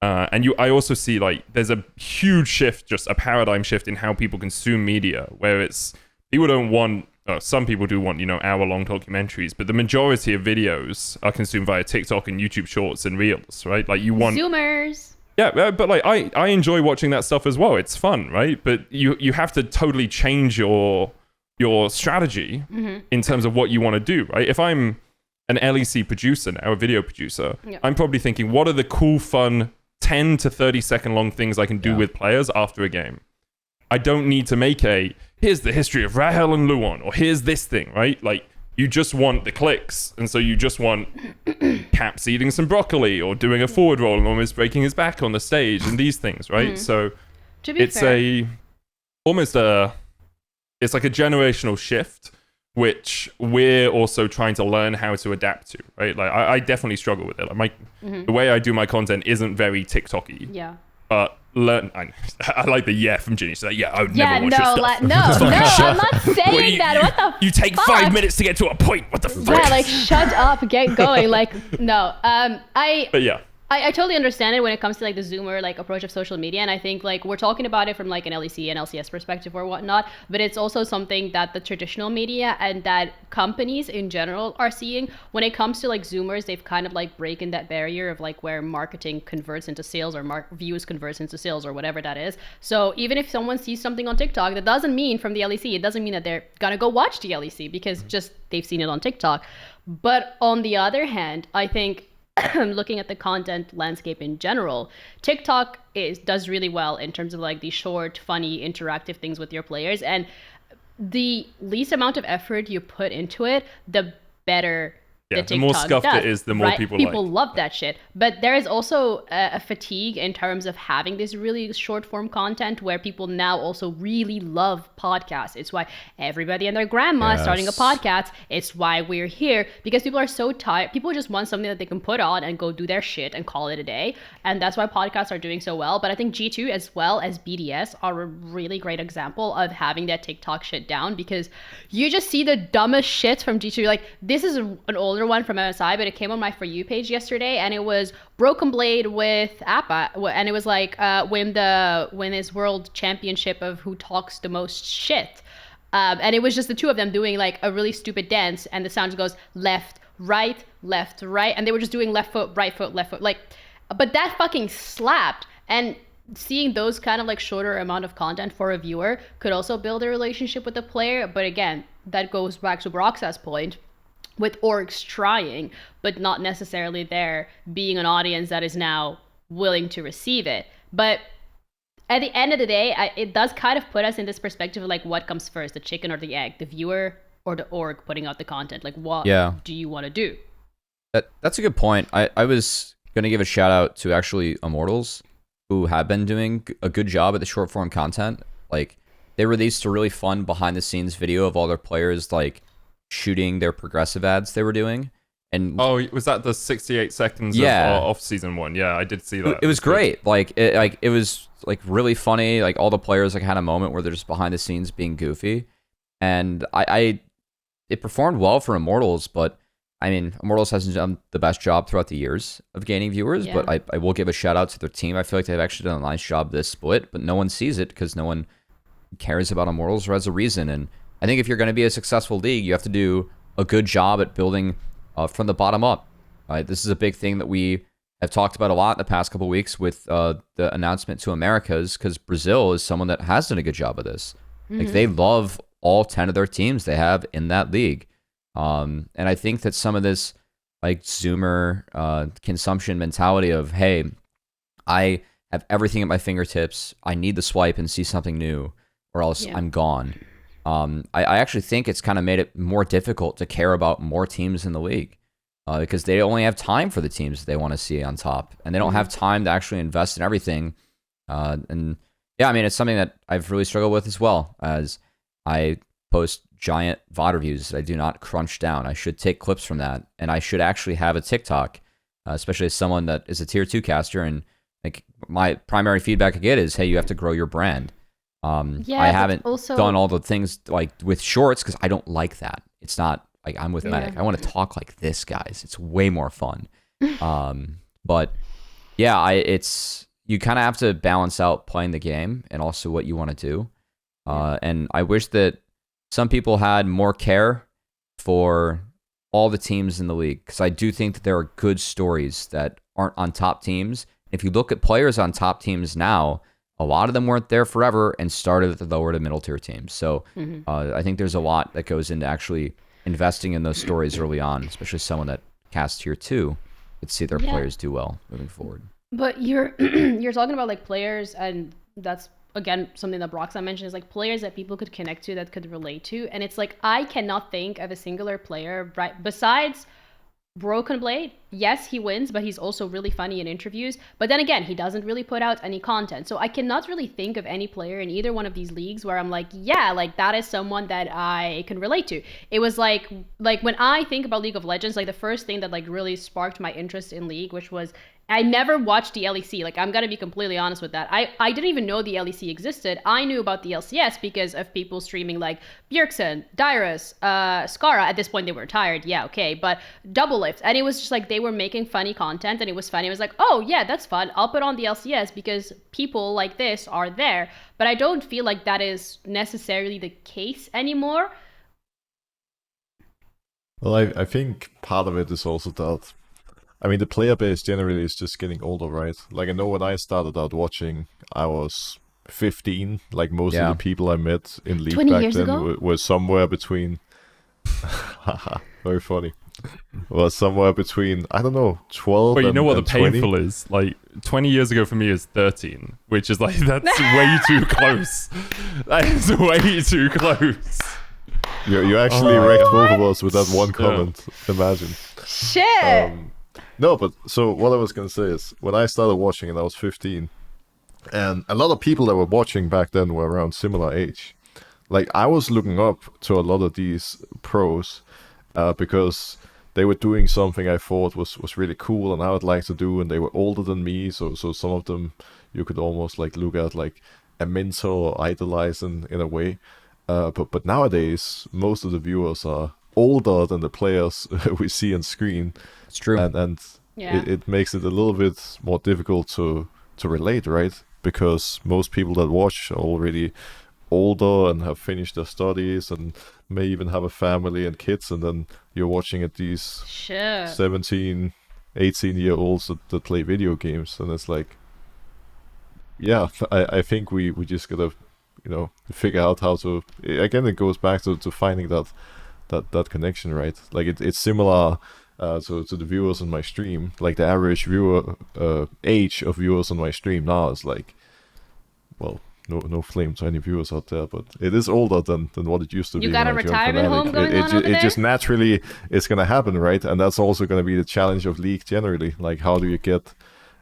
I also see like there's a huge shift, just a paradigm shift in how people consume media, where it's people don't want. Some people do want, hour-long documentaries, but the majority of videos are consumed via TikTok and YouTube Shorts and Reels, right? Like you want Zoomers. Yeah, but like I enjoy watching that stuff as well. It's fun, right? But you have to totally change your strategy in terms of what you want to do, right? If I'm an LEC producer now, a video producer, I'm probably thinking, what are the cool, fun 10 to 30 second long things I can do with players after a game? I don't need to make here's the history of Rahel and Luon, or here's this thing, right? Like, you just want the clicks, and so you just want Caps eating some broccoli, or doing a forward roll and almost breaking his back on the stage, and these things, right? So it's it's like a generational shift, which we're also trying to learn how to adapt to, right? Like, I definitely struggle with it. Like the way I do my content isn't very TikTok-y. Yeah. But I like the from Ginny. She's like, I would never watch your stuff. No, I'm not saying that. What the You take fuck? 5 minutes to get to a point. What the fuck? Yeah, like, shut up, get going. Like, no. But yeah. I totally understand it when it comes to like the Zoomer like approach of social media, and I think like we're talking about it from like an LEC and LCS perspective or whatnot, but it's also something that the traditional media and that companies in general are seeing. When it comes to like Zoomers, they've kind of like breaking that barrier of like where marketing converts into sales or views converts into sales or whatever that is. So even if someone sees something on TikTok, that doesn't mean from the LEC, it doesn't mean that they're gonna go watch the LEC because just they've seen it on TikTok. But on the other hand, I think looking at the content landscape in general, TikTok does really well in terms of like the short, funny, interactive things with your players, and the least amount of effort you put into it, the better the TikTok more scuffed does, it is, the more right? people love that shit. But there is also a fatigue in terms of having this really short form content where people now also really love podcasts. It's why everybody and their grandma is starting a podcast. It's why we're here, because people are so tired. People just want something that they can put on and go do their shit and call it a day. And that's why podcasts are doing so well. But I think G2 as well as BDS are a really great example of having that TikTok shit down, because you just see the dumbest shit from G2. Like, this is an older one from MSI, but it came on my For You page yesterday, and it was BrokenBlade with Appa, and it was like win his world championship of who talks the most shit, and it was just the two of them doing like a really stupid dance, and the sound goes left, right, and they were just doing left foot, right foot, left foot, like, but that fucking slapped. And seeing those kind of like shorter amount of content for a viewer could also build a relationship with the player. But again, that goes back to Broxah's point, with orgs trying, but not necessarily there being an audience that is now willing to receive it. But at the end of the day, it does kind of put us in this perspective of like, what comes first, the chicken or the egg, the viewer or the org putting out the content? Like, what do you want to do? That's a good point. I was going to give a shout out to actually Immortals, who have been doing a good job at the short form content. Like, they released a really fun behind the scenes video of all their players like shooting their progressive ads they were doing. And was that the 68 seconds off season 1? Yeah, I did see that. It was great. It was like really funny. Like, all the players like had a moment where they're just behind the scenes being goofy, and it performed well for Immortals. But I mean, Immortals hasn't done the best job throughout the years of gaining viewers, but I will give a shout out to their team. I feel like they've actually done a nice job this split, but no one sees it because no one cares about Immortals or has a reason. And I think if you're going to be a successful league, you have to do a good job at building from the bottom up. This is a big thing that we have talked about a lot in the past couple of weeks with the announcement to Americas, because Brazil is someone that has done a good job of this. Like, they love all 10 of their teams they have in that league. And I think that some of this like Zoomer consumption mentality of, hey, I have everything at my fingertips, I need to swipe and see something new, or else I'm gone. I actually think it's kind of made it more difficult to care about more teams in the league, because they only have time for the teams they want to see on top, and they don't have time to actually invest in everything. And yeah, I mean, it's something that I've really struggled with as well, as I post giant VOD reviews that I do not crunch down. I should take clips from that, and I should actually have a TikTok, especially as someone that is a tier 2 caster and like my primary feedback I get is, hey, you have to grow your brand. Yeah, I haven't also done all the things like with shorts because I don't like that. It's not like I'm with Yeah. Medic. I want to talk like this, guys. It's way more fun. But yeah, it's you kind of have to balance out playing the game and also what you want to do. And I wish that some people had more care for all the teams in the league, because I do think that there are good stories that aren't on top teams. If you look at players on top teams now, a lot of them weren't there forever and started at the lower to middle tier teams. So I think there's a lot that goes into actually investing in those stories early on, especially someone that casts tier 2 could see their players do well moving forward. But you're you're talking about like players, and that's again something that Broxah mentioned, is like players that people could connect to, that could relate to. And it's like I cannot think of a singular player right besides BrokenBlade. Yes, he wins, but he's also really funny in interviews. But then again, he doesn't really put out any content. So I cannot really think of any player in either one of these leagues where I'm like, yeah, like that is someone that I can relate to. It was like when I think about League of Legends, like the first thing that like really sparked my interest in League, which was I never watched the LEC. Like, I'm gonna be completely honest with that. I didn't even know the LEC existed. I knew about the LCS because of people streaming like Bjergsen, Dyrus, Skara. At this point, they were retired. Yeah, okay. But Double Lift. And it was just like they were making funny content and it was funny. It was like, oh, yeah, that's fun. I'll put on the LCS because people like this are there. But I don't feel like that is necessarily the case anymore. Well, I think part of it is also that, I mean, the player base generally is just getting older, right? Like, I know when I started out watching, I was 15. Like, most of the people I met in League 20 back years then ago? were somewhere between... Very funny. Was somewhere between, I don't know, 12 But you know what the and 20. painful is? Like, 20 years ago for me is 13, which is like, that's way too close. That is way too close. You actually wrecked both of us with that one comment. Imagine. Shit! No, but so what I was going to say is, when I started watching and I was 15, and a lot of people that were watching back then were around similar age. Like, I was looking up to a lot of these pros because they were doing something I thought was really cool and I would like to do, and they were older than me, so some of them you could almost like look at like a mentor or idolize in a way. But nowadays, most of the viewers are older than the players we see on screen. It's true. And it makes it a little bit more difficult to relate, right? Because most people that watch are already older and have finished their studies and may even have a family and kids, and then you're watching at these 17, 18-year-olds that play video games, and it's like, yeah, I think we just gotta, figure out how to, again, it goes back to finding that connection, right? Like it's similar to the viewers on my stream. Like the average viewer age of viewers on my stream now is like, well, no flame to any viewers out there, but it is older than what it used to be. You got a when I joined retirement home Fnatic. going on over It there? just naturally is gonna happen, right? And that's also gonna be the challenge of League generally. Like, how do you get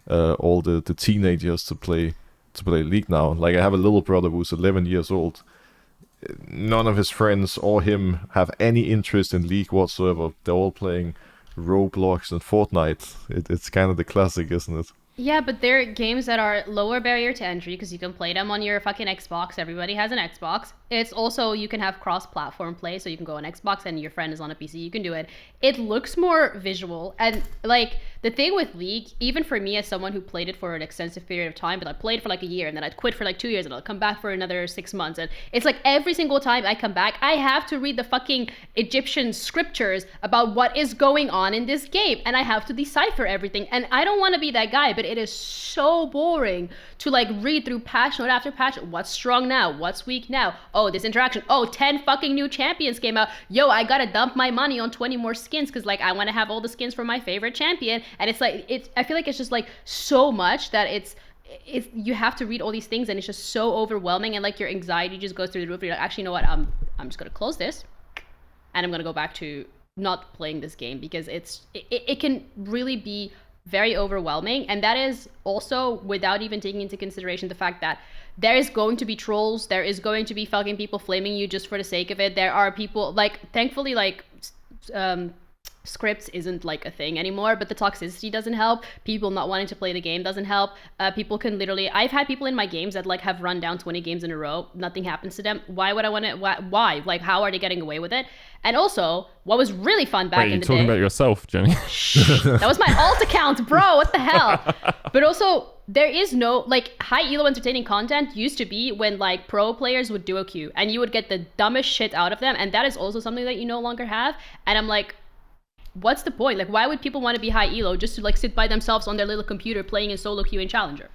all the teenagers to play League now? Like, I have a little brother who's 11 years old. None of his friends or him have any interest in League whatsoever. They're all playing Roblox and Fortnite. It's kind of the classic, isn't it? Yeah, but they're games that are lower barrier to entry because you can play them on your fucking Xbox. Everybody has an Xbox. It's also, you can have cross-platform play, so you can go on Xbox and your friend is on a PC. You can do it. It looks more visual. And, like, the thing with League, even for me as someone who played it for an extensive period of time, but I played for like a year and then I'd quit for like 2 years and I'll come back for another 6 months. And it's like every single time I come back, I have to read the fucking Egyptian scriptures about what is going on in this game. And I have to decipher everything. And I don't want to be that guy, but it is so boring to like read through patch note after patch. What's strong now? What's weak now? Oh, this interaction. Oh, 10 fucking new champions came out. Yo, I gotta dump my money on 20 more skins because like I want to have all the skins for my favorite champion. And it's like, I feel like it's just like so much that it's you have to read all these things and it's just so overwhelming, and like your anxiety just goes through the roof. You're like, actually, you know what? I'm just gonna close this and I'm gonna go back to not playing this game because it can really be very overwhelming. And that is also without even taking into consideration the fact that there is going to be trolls, there is going to be fucking people flaming you just for the sake of it. There are people like, thankfully, like scripts isn't like a thing anymore, but the toxicity doesn't help. People not wanting to play the game doesn't help. People can literally, I've had people in my games that like have run down 20 games in a row. Nothing happens to them. Why would I want to, why? Like, how are they getting away with it? And also, what was really fun back in the day. You're talking about yourself, Jenny. That was my alt account, bro. What the hell? But also, there is no, like, high elo entertaining content used to be when, like, pro players would duo queue and you would get the dumbest shit out of them. And that is also something that you no longer have. And I'm like, what's the point? Like, why would people want to be high elo just to, like, sit by themselves on their little computer playing in solo queue in Challenger?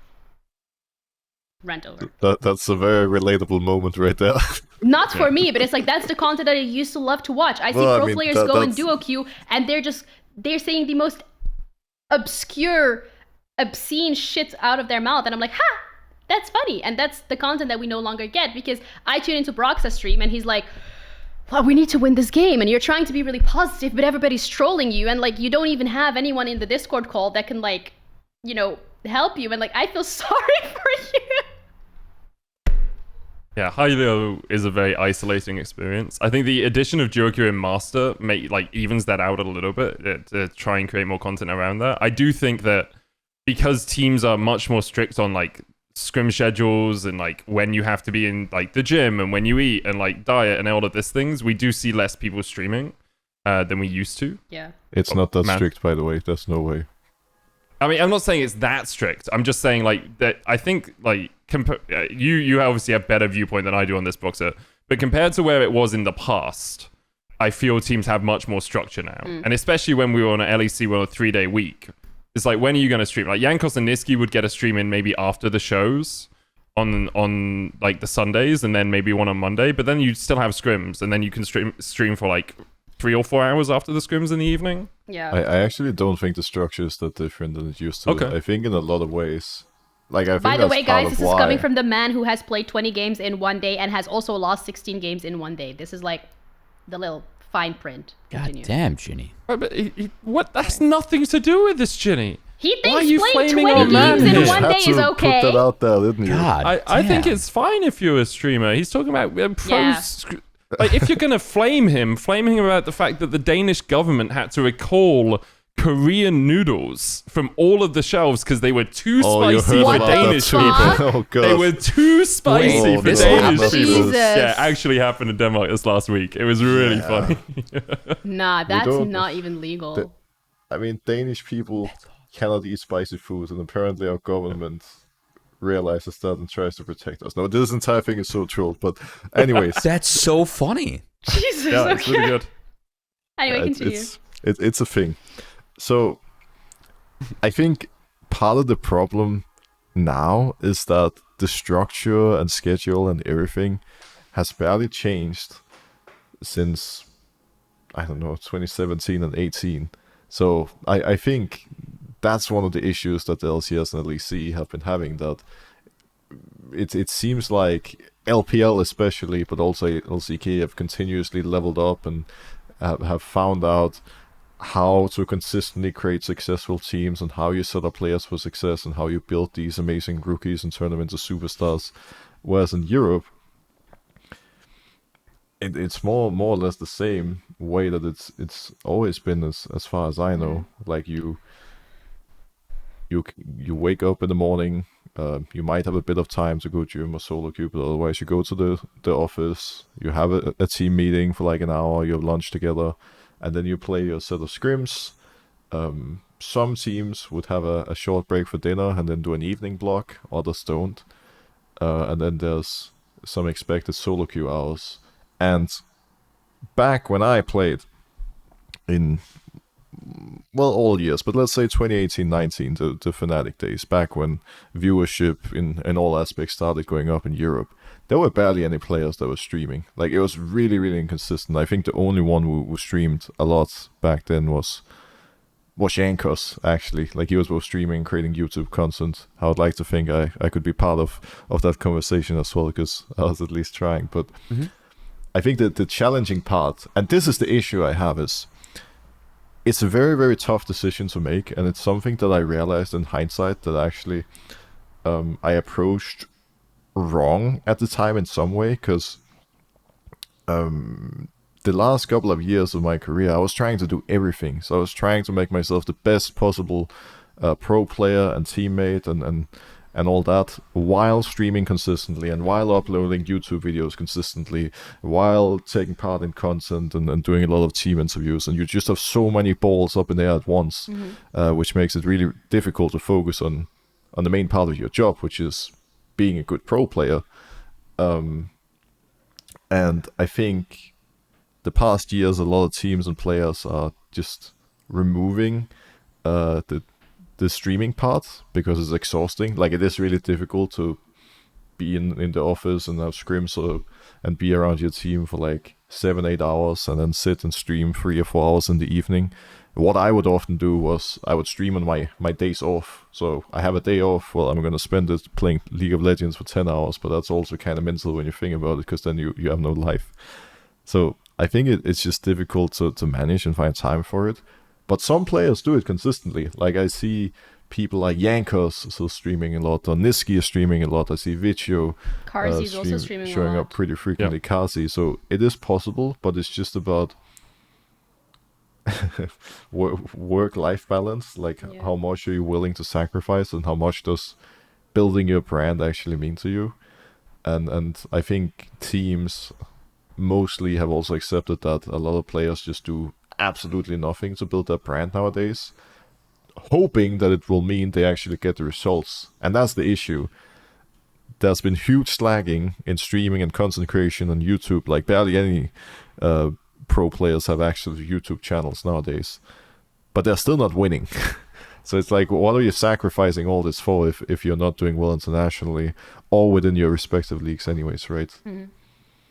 Rant over. That's a very relatable moment right there. Not for me, but it's like, that's the content that I used to love to watch. I see pro players go in duo queue and they're saying the most obscure, obscene shit out of their mouth. And I'm like, ha, that's funny. And that's the content that we no longer get, because I tune into Broxah's stream and he's like, well, we need to win this game. And you're trying to be really positive, but everybody's trolling you. And like, you don't even have anyone in the Discord call that can, like, you know, help you. And like, I feel sorry for you. Yeah, high elo is a very isolating experience. I think the addition of duo queue and master evens that out a little bit to try and create more content around that. I do think that because teams are much more strict on like scrim schedules and like when you have to be in like the gym and when you eat and like diet and all of these things, we do see less people streaming than we used to. Yeah. It's not that strict, by the way. There's no way. I mean, I'm not saying it's that strict. I'm just saying like that. I think like you obviously have better viewpoint than I do on this, Broxah. But compared to where it was in the past, I feel teams have much more structure now. And especially when we were on an LEC, we were on a 3-day week. It's like, when are you going to stream? Like Jankos and Niski would get a stream in maybe after the shows on like the Sundays, and then maybe one on Monday. But then you still have scrims, and then you can stream for like 3 or 4 hours after the scrims in the evening. Yeah. I actually don't think the structure is that different than it used to. Okay. I think in a lot of ways. Like, I think By the way, guys, this is why. coming from the man who has played 20 games in one day and has also lost 16 games in one day. This is like the little fine print. God damn, Ginny. But what? That's nothing to do with this, Ginny. He Why are thinks you playing flaming 20 our man games in here? one day is Put okay. that out there, didn't you? God I think damn. it's fine if you're a streamer. He's talking about pros. Yeah. Like, if you're gonna flame him about the fact that the Danish government had to recall Korean noodles from all of the shelves because they were too spicy for Danish people. Oh, God. They were too spicy Wait, for this Danish happened? people. Jesus. Yeah, it actually happened in Denmark this last week. It was really funny. Nah, that's don't- not even legal. I mean, Danish people cannot eat spicy food, and apparently our government realizes that and tries to protect us. No, this entire thing is so trolled, but anyways. That's so funny. Jesus, Yeah, okay. it's really good. Anyway, continue. It's a thing. So, I think part of the problem now is that the structure and schedule and everything has barely changed since, I don't know, 2017 and 18. So, I think that's one of the issues that the LCS and LEC have been having, that it seems like LPL especially, but also LCK have continuously leveled up and have found out how to consistently create successful teams and how you set up players for success and how you build these amazing rookies and turn them into superstars. Whereas in Europe, it's more or less the same way that it's always been, as far as I know. Like you wake up in the morning, you might have a bit of time to go gym or solo queue, but otherwise you go to the office, you have a team meeting for like an hour, you have lunch together, and then you play your set of scrims. Some teams would have a short break for dinner and then do an evening block, others don't. And then there's some expected solo queue hours. And back when I played in, well, all years, but let's say 2018-19, the Fnatic days, back when viewership in all aspects started going up in Europe, there were barely any players that were streaming. Like, it was really, really inconsistent. I think the only one who streamed a lot back then was Jankos, actually. Like, he was both streaming, creating YouTube content. I would like to think I could be part of that conversation as well, because I was at least trying. But I think that the challenging part, and this is the issue I have, is it's a very, very tough decision to make, and it's something that I realized in hindsight that actually I approached wrong at the time in some way, because the last couple of years of my career, I was trying to do everything. So I was trying to make myself the best possible pro player and teammate and all that, while streaming consistently and while uploading YouTube videos consistently, while taking part in content and doing a lot of team interviews. And you just have so many balls up in the air at once, which makes it really difficult to focus on the main part of your job, which is being a good pro player. And I think the past years, a lot of teams and players are just removing the streaming part because it's exhausting. Like, it is really difficult to be in the office and have scrims and be around your team for like 7-8 hours and then sit and stream 3 or 4 hours in the evening. What I would often do was I would stream on my days off. So I have a day off. Well, I'm going to spend it playing League of Legends for 10 hours, but that's also kind of mental when you think about it, because then you have no life. So I think it's just difficult to manage and find time for it. But some players do it consistently. Like, I see people like Yankos still streaming a lot, or Niski is streaming a lot. I see Vicio Karzi's also streaming showing a lot. up pretty frequently. Yep. Kazi. So it is possible, but it's just about work-life balance. Like, how much are you willing to sacrifice, and how much does building your brand actually mean to you? And I think teams mostly have also accepted that a lot of players just do absolutely nothing to build their brand nowadays, hoping that it will mean they actually get the results. And that's the issue. There's been huge slagging in streaming and content creation on YouTube. Like, barely any pro players have actual YouTube channels nowadays, but they're still not winning. So it's like, what are you sacrificing all this for if you're not doing well internationally or within your respective leagues anyways, right?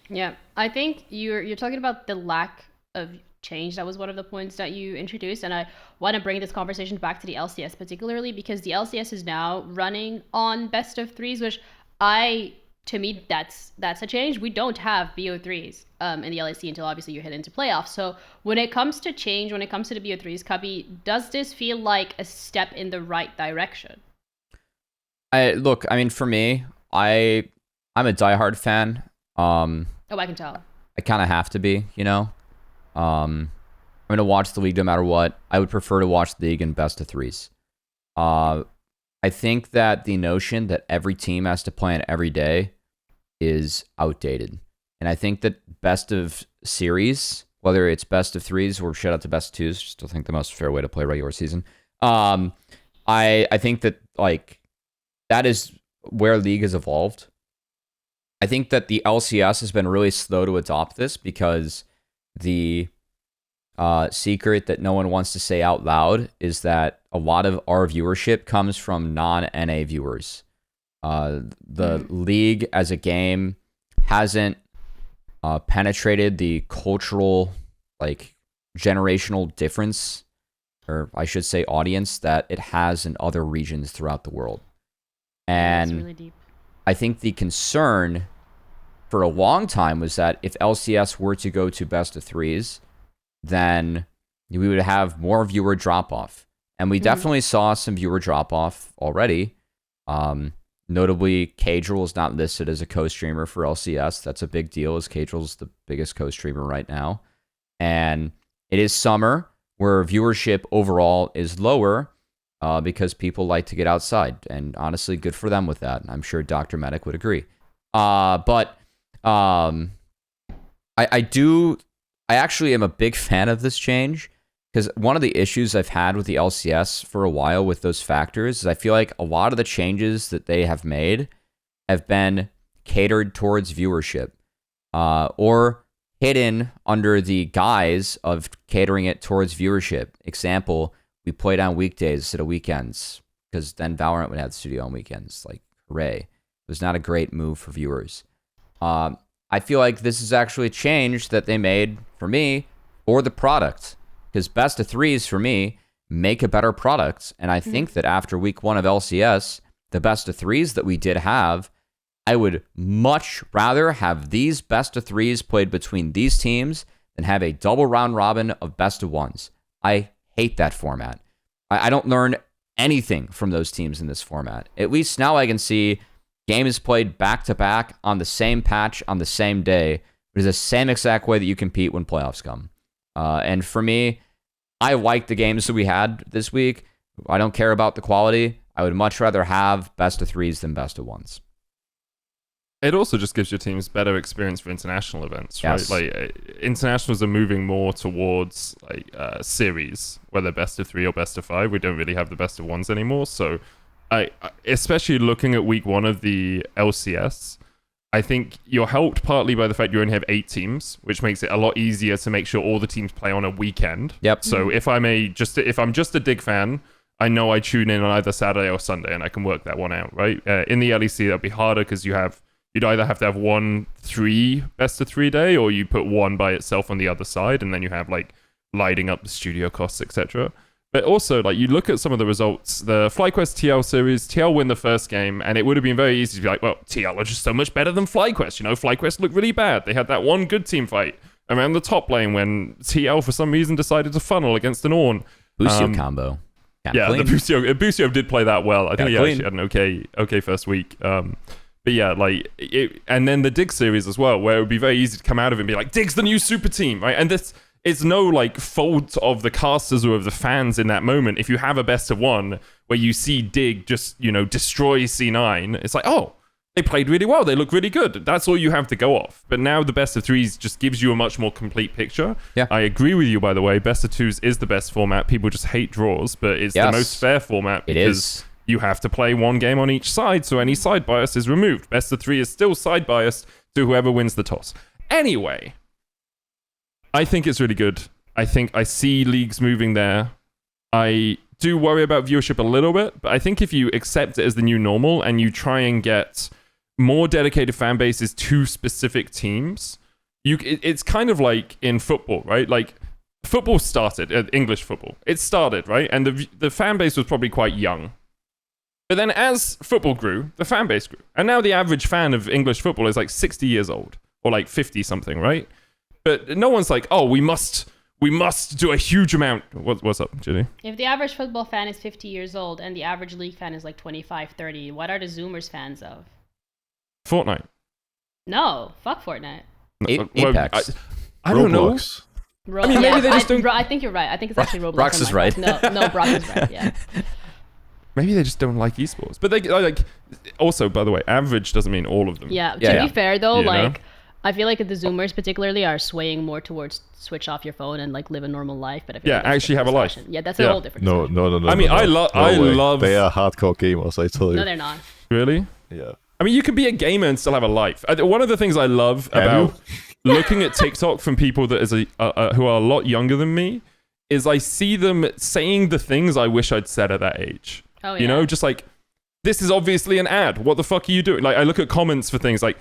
Yeah, I think you're talking about the lack of change. That was one of the points that you introduced, and I want to bring this conversation back to the LCS particularly, because the LCS is now running on best of threes, which to me that's a change. We don't have BO3s in the LEC until obviously you head into playoffs. So when it comes to change, when it comes to the BO3s, Cubby, does this feel like a step in the right direction? I mean, for me, I'm a diehard fan. I can tell. I kind of have to be, you know. I'm gonna watch the league no matter what. I would prefer to watch the league in best of threes. I think that the notion that every team has to play in every day is outdated. And I think that best of series, whether it's best of threes or shout out to best of twos, still think the most fair way to play regular season. I think that, like, that is where league has evolved. I think that the LCS has been really slow to adopt this because the secret that no one wants to say out loud is that a lot of our viewership comes from non-NA viewers. The league as a game hasn't penetrated the cultural, like, generational difference, or I should say audience, that it has in other regions throughout the world. And that's really deep. I think the concern for a long time was that if LCS were to go to best of threes, then we would have more viewer drop-off. And we definitely saw some viewer drop-off already. Notably, Cadril is not listed as a co-streamer for LCS. That's a big deal, as Cadril's the biggest co-streamer right now. And it is summer, where viewership overall is lower because people like to get outside. And honestly, good for them with that. I'm sure Dr. Medic would agree. But I actually am a big fan of this change, because one of the issues I've had with the LCS for a while with those factors is I feel like a lot of the changes that they have made have been catered towards viewership, or hidden under the guise of catering it towards viewership. Example, we played on weekdays instead of weekends, because then Valorant would have the studio on weekends. Like, hooray. It was not a great move for viewers. I feel like this is actually a change that they made, for me, for the product. Because best of threes, for me, make a better product. And I think that after week 1 of LCS, the best of threes that we did have, I would much rather have these best of threes played between these teams than have a double round robin of best of ones. I hate that format. I don't learn anything from those teams in this format. At least now I can see games played back to back on the same patch on the same day, It is the same exact way that you compete when playoffs come. And for me, I like the games that we had this week. I don't care about the quality. I would much rather have best of 3s than best of 1s. It also just gives your teams better experience for international events, Yes. right? Like internationals are moving more towards like series, whether best of 3 or best of 5. We don't really have the best of 1s anymore. So, I especially looking at week 1 of the LCS, I think you're helped partly by the fact you only have 8 teams, which makes it a lot easier to make sure all the teams play on a weekend. Yep. So if I'm just a Dig fan, I know I tune in on either Saturday or Sunday, and I can work that one out, right? In the LEC, that'll be harder because you'd either have to have 1-3 best of 3 day, or you put one by itself on the other side, and then you have like lighting up the studio costs, etc. But also, like, you look at some of the results, the FlyQuest TL series, TL win the first game, and it would have been very easy to be like, well, TL are just so much better than FlyQuest. You know, FlyQuest looked really bad. They had that one good team fight around the top lane when TL, for some reason, decided to funnel against an Ornn. Lucio combo. Yeah, clean. the Busio did play that well. I think he clean. actually had an okay first week. But yeah, like, and then the Dig series as well, where it would be very easy to come out of it and be like, Dig's the new super team, right? And this... It's no like fault of the casters or of the fans in that moment. If you have a best of 1 where you see Dig just, you know, destroy C9, it's like, oh, they played really well. They look really good. That's all you have to go off. But now the best of 3s just gives you a much more complete picture. Yeah. I agree with you, by the way. Best of 2s is the best format. People just hate draws, but it's the most fair format because you have to play one game on each side, so any side bias is removed. Best of 3 is still side biased to whoever wins the toss. Anyway, I think it's really good. I think I see leagues moving there. I do worry about viewership a little bit, but I think if you accept it as the new normal and you try and get more dedicated fan bases to specific teams, it's kind of like in football, right? Like, football started, English football. It started, right? And the fan base was probably quite young. But then as football grew, the fan base grew. And now the average fan of English football is like 60 years old, or like 50 something, right? But no one's like, oh, we must do a huge amount. What's up, Ginny? If the average football fan is 50 years old and the average league fan is like 25, 30, what are the Zoomers fans of? Fortnite. No, fuck Fortnite. Apex. I don't know. Roblox. I mean, maybe they just don't... I think you're right. I think it's actually Roblox. Brox is right. No, Brox is right, yeah. Maybe they just don't like esports. But they like... Also, by the way, average doesn't mean all of them. Yeah, to be fair though, You know? I feel like the Zoomers particularly are swaying more towards switch off your phone and like live a normal life. But I feel like that's actually have a life. Yeah, that's a whole different No. I mean, I way. love... They are hardcore gamers, I tell you. No, they're not. Really? Yeah. I mean, you can be a gamer and still have a life. One of the things I love about looking at TikTok from people that is who are a lot younger than me is I see them saying the things I wish I'd said at that age. Oh, yeah. You know, just like, this is obviously an ad. What the fuck are you doing? Like, I look at comments for things like,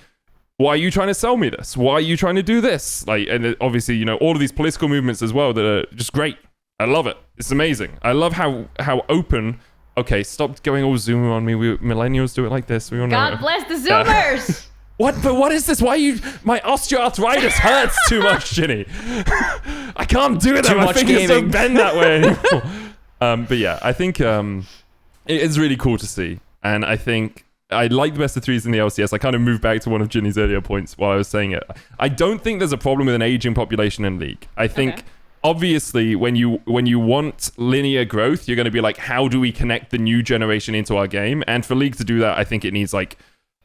why are you trying to sell me this? Why are you trying to do this? Like, and obviously, you know, all of these political movements as well that are just great. I love it. It's amazing. I love how open. Okay, stop going all Zoomer on me. We millennials do it like this. We all know. God bless the Zoomers. What? But what is this? Why you? My osteoarthritis hurts too much, Ginny. I can't do it. Too My much fingers gaming. don't bend that way anymore. But yeah, I think it's really cool to see, and I think I like the best of 3s in the LCS. I kind of moved back to one of Ginny's earlier points while I was saying it. I don't think there's a problem with an aging population in League. I think obviously when you want linear growth, you're going to be like, how do we connect the new generation into our game? And for League to do that, I think it needs like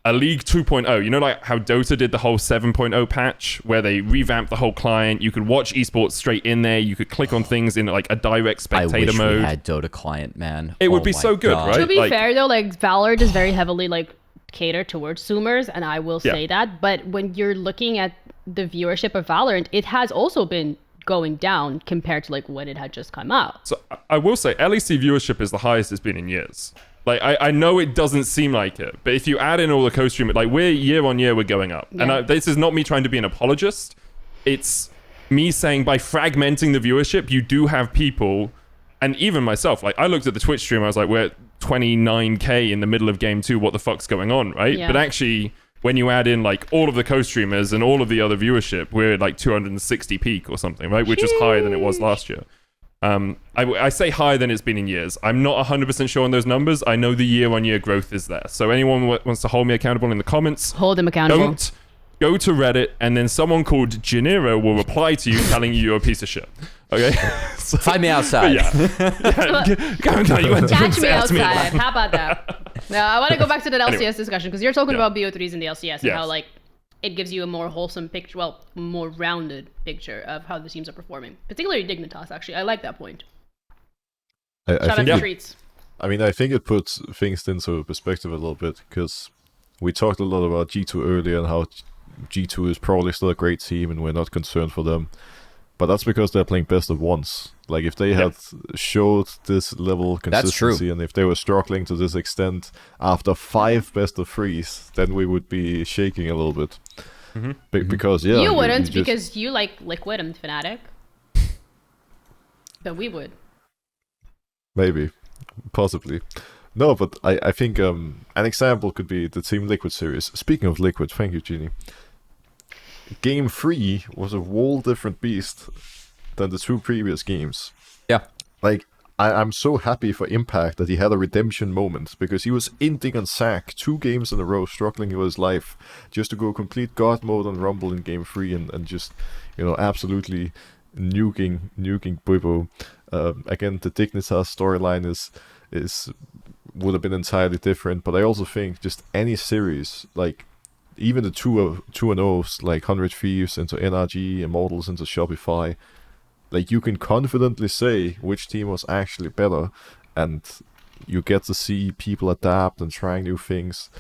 a League 2.0. You know, like how Dota did the whole 7.0 patch where they revamped the whole client. You could watch esports straight in there. You could click on things in like a direct spectator mode. I wish we had Dota client, man. It would be so good, right? To be Like- fair though, like Valor does very heavily like cater towards Zoomers, and I will say that. But when you're looking at the viewership of Valorant, it has also been going down compared to like when it had just come out. So I will say LEC viewership is the highest it's been in years. Like, I know it doesn't seem like it, but if you add in all the co-stream, like, we're year on year, we're going up. Yeah. And this is not me trying to be an apologist. It's me saying by fragmenting the viewership, you do have people, and even myself, like, I looked at the Twitch stream, I was like, we're at 29K in the middle of game 2, what the fuck's going on, right? Yeah. But actually, when you add in, like, all of the co-streamers and all of the other viewership, we're at, like, 260 peak or something, right? Which is higher than it was last year. I say higher than it's been in years. I'm not 100% sure on those numbers. I know the year-on-year growth is there. So anyone wants to hold me accountable in the comments, Hold them accountable. don't go to Reddit, and then someone called Giniro will reply to you telling you you're a piece of shit. Okay? So, Find me outside. Go and tell you Catch me outside. How about that? Now, I want to go back to that LCS discussion, because you're talking about BO3s in the LCS and how, like, it gives you a more wholesome picture, well, more rounded picture of how the teams are performing. Particularly Dignitas, actually. I like that point. I think treats. I think it puts things into perspective a little bit, because we talked a lot about G2 earlier and how G2 is probably still a great team and we're not concerned for them. But that's because they're playing best of ones. Like, if they had showed this level of consistency and if they were struggling to this extent after 5 best of 3s, then we would be shaking a little bit. Because, You wouldn't, because you like Liquid and Fnatic. But we would. Maybe. Possibly. No, but I think an example could be the Team Liquid series. Speaking of Liquid, thank you, Genie. Game 3 was a whole different beast than the 2 previous games. Yeah. Like, I'm so happy for Impact that he had a redemption moment, because he was inting on Zac 2 games in a row, struggling with his life, just to go complete God mode on Rumble in Game 3 and just, absolutely nuking Buibo. Again, the Dignitas storyline is would have been entirely different, but I also think just any series, like even the 2-0s, like 100 Thieves into NRG, Immortals into Shopify, like you can confidently say which team was actually better, and you get to see people adapt and trying new things.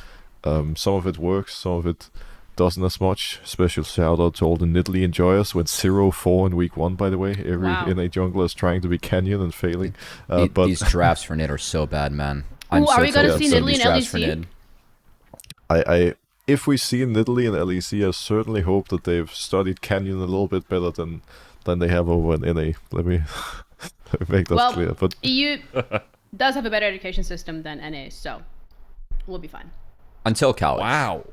Some of it works, some of it doesn't as much. Special shout out to all the Nidalee enjoyers. Went 0-4 in week 1, by the way. Every NA jungler is trying to be Canyon and failing. But these drafts for Nid are so bad, man. Are we going to see Nidalee and LEC? If we see Nidalee and LEC, I certainly hope that they've studied Canyon a little bit better than they have over in NA. Let me make that clear. But EU does have a better education system than NA, so we'll be fine. Until college. Wow.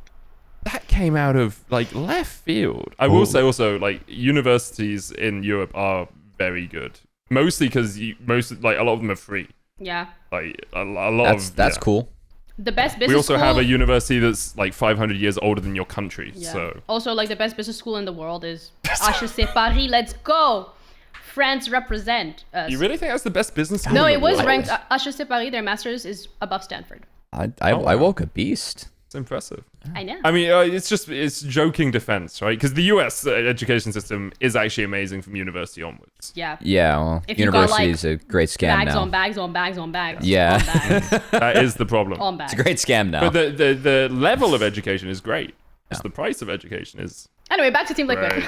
That came out of like left field. I will say also, like, universities in Europe are very good. Mostly because a lot of them are free. Yeah. Like a lot of that's cool. The best business We also school... have a university that's like 500 years older than your country. Yeah. So also, like, the best business school in the world is HEC Paris. Let's go. France represent us. You really think that's the best business school? No, in it the was world? ranked HEC Paris. Their master's is above Stanford. I woke a beast. It's impressive. I know. I mean, it's joking defense, right? Because the US education system is actually amazing from university onwards. Yeah. Yeah, well, university is a great scam bags now. on bags on bags on bags. Yeah. On bags. That is the problem. On bags. It's a great scam now. But the level of education is great. Just the price of education is... Anyway, back to Team Liquid.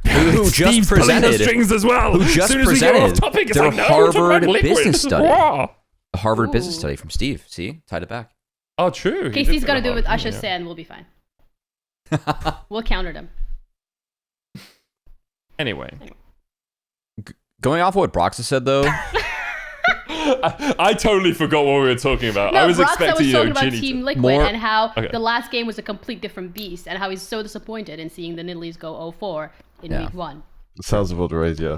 Who just Steve's pulling the presented? strings as well. Who just as soon as presented we go off topic, it's their like, no, we're talking Harvard about Liquid. business study. Wah. The Harvard business study from Steve. See? Tied it back. Oh, true. Casey's gonna do it with HEC and we'll be fine. We'll counter them. Anyway. Going off what Broxah said, though. I totally forgot what we were talking about. No, I was Broxah expecting was talking about Ginny Team to... Liquid and how the last game was a complete different beast and how he's so disappointed in seeing the Nidalees go 0-4 in week 1. sounds about right, yeah.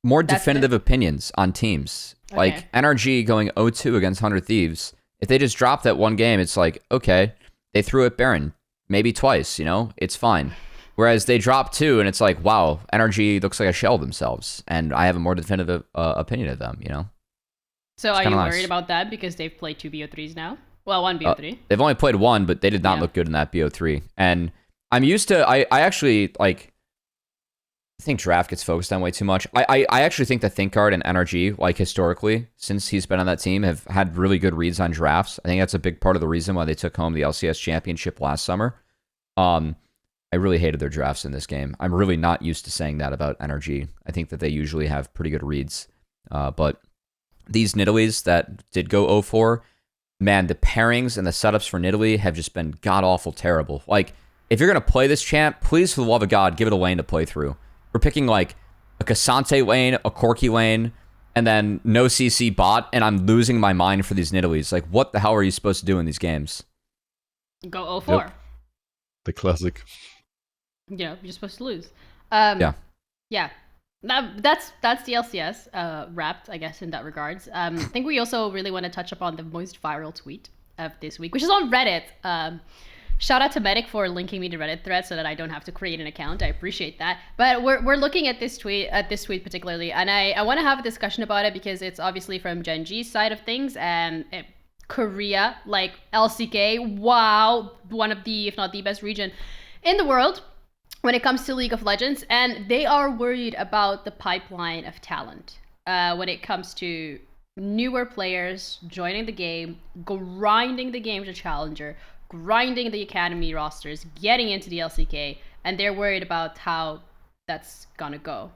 More definitive opinions on teams. Okay. Like NRG going 0-2 against 100 Thieves. If they just drop that one game, it's like, okay, they threw it Baron. Maybe twice, it's fine. Whereas they drop 2 and it's like, wow, NRG looks like a shell of themselves. And I have a more definitive opinion of them, So it's are you nice. worried about that because they've played 2 BO3s now? Well, 1 BO3. They've only played 1, but they did not look good in that BO3. And I'm used to, I actually, like, I think Draft gets focused on way too much. I actually think that ThinkGuard and NRG, like historically, since he's been on that team, have had really good reads on drafts. I think that's a big part of the reason why they took home the LCS championship last summer. I really hated their drafts in this game. I'm really not used to saying that about NRG. I think that they usually have pretty good reads. But these Nidalees that did go 0-4, man, the pairings and the setups for Nidalee have just been god-awful terrible. Like, if you're going to play this champ, please, for the love of God, give it a lane to play through. We're picking, like, a Cassante lane, a Corki lane, and then no CC bot, and I'm losing my mind for these Nidalees. Like, what the hell are you supposed to do in these games? Go 0-4. Yep. The classic. You're supposed to lose. Yeah. Yeah. That's the LCS wrapped, I guess, in that regards. I think we also really want to touch upon the most viral tweet of this week, which is on Reddit. Shout out to Medic for linking me to Reddit thread so that I don't have to create an account. I appreciate that. But we're looking at this tweet particularly, and I want to have a discussion about it because it's obviously from Gen G's side of things, and Korea, like LCK, wow, one of the, if not the best region in the world when it comes to League of Legends, and they are worried about the pipeline of talent when it comes to newer players joining the game, grinding the game to Challenger, grinding the academy rosters, getting into the LCK, and they're worried about how that's gonna go.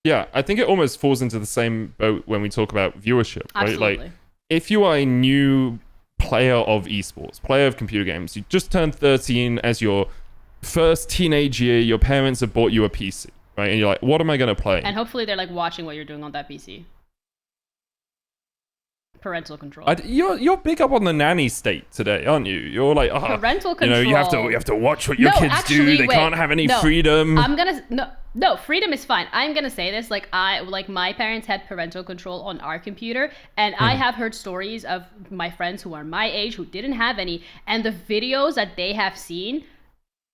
Yeah, I think it almost falls into the same boat when we talk about viewership, right? Absolutely. Like, if you are a new player of esports, player of computer games, you just turned 13 as your first teenage year, your parents have bought you a PC, right? And you're like, what am I gonna play? And hopefully they're like watching what you're doing on that PC. Parental control. You're big up on the nanny state today, aren't you? You're like, parental control. You know, you have to watch what your kids do. They can't have any freedom. No, freedom is fine. I'm gonna say this, my parents had parental control on our computer, and I have heard stories of my friends who are my age who didn't have any, and the videos that they have seen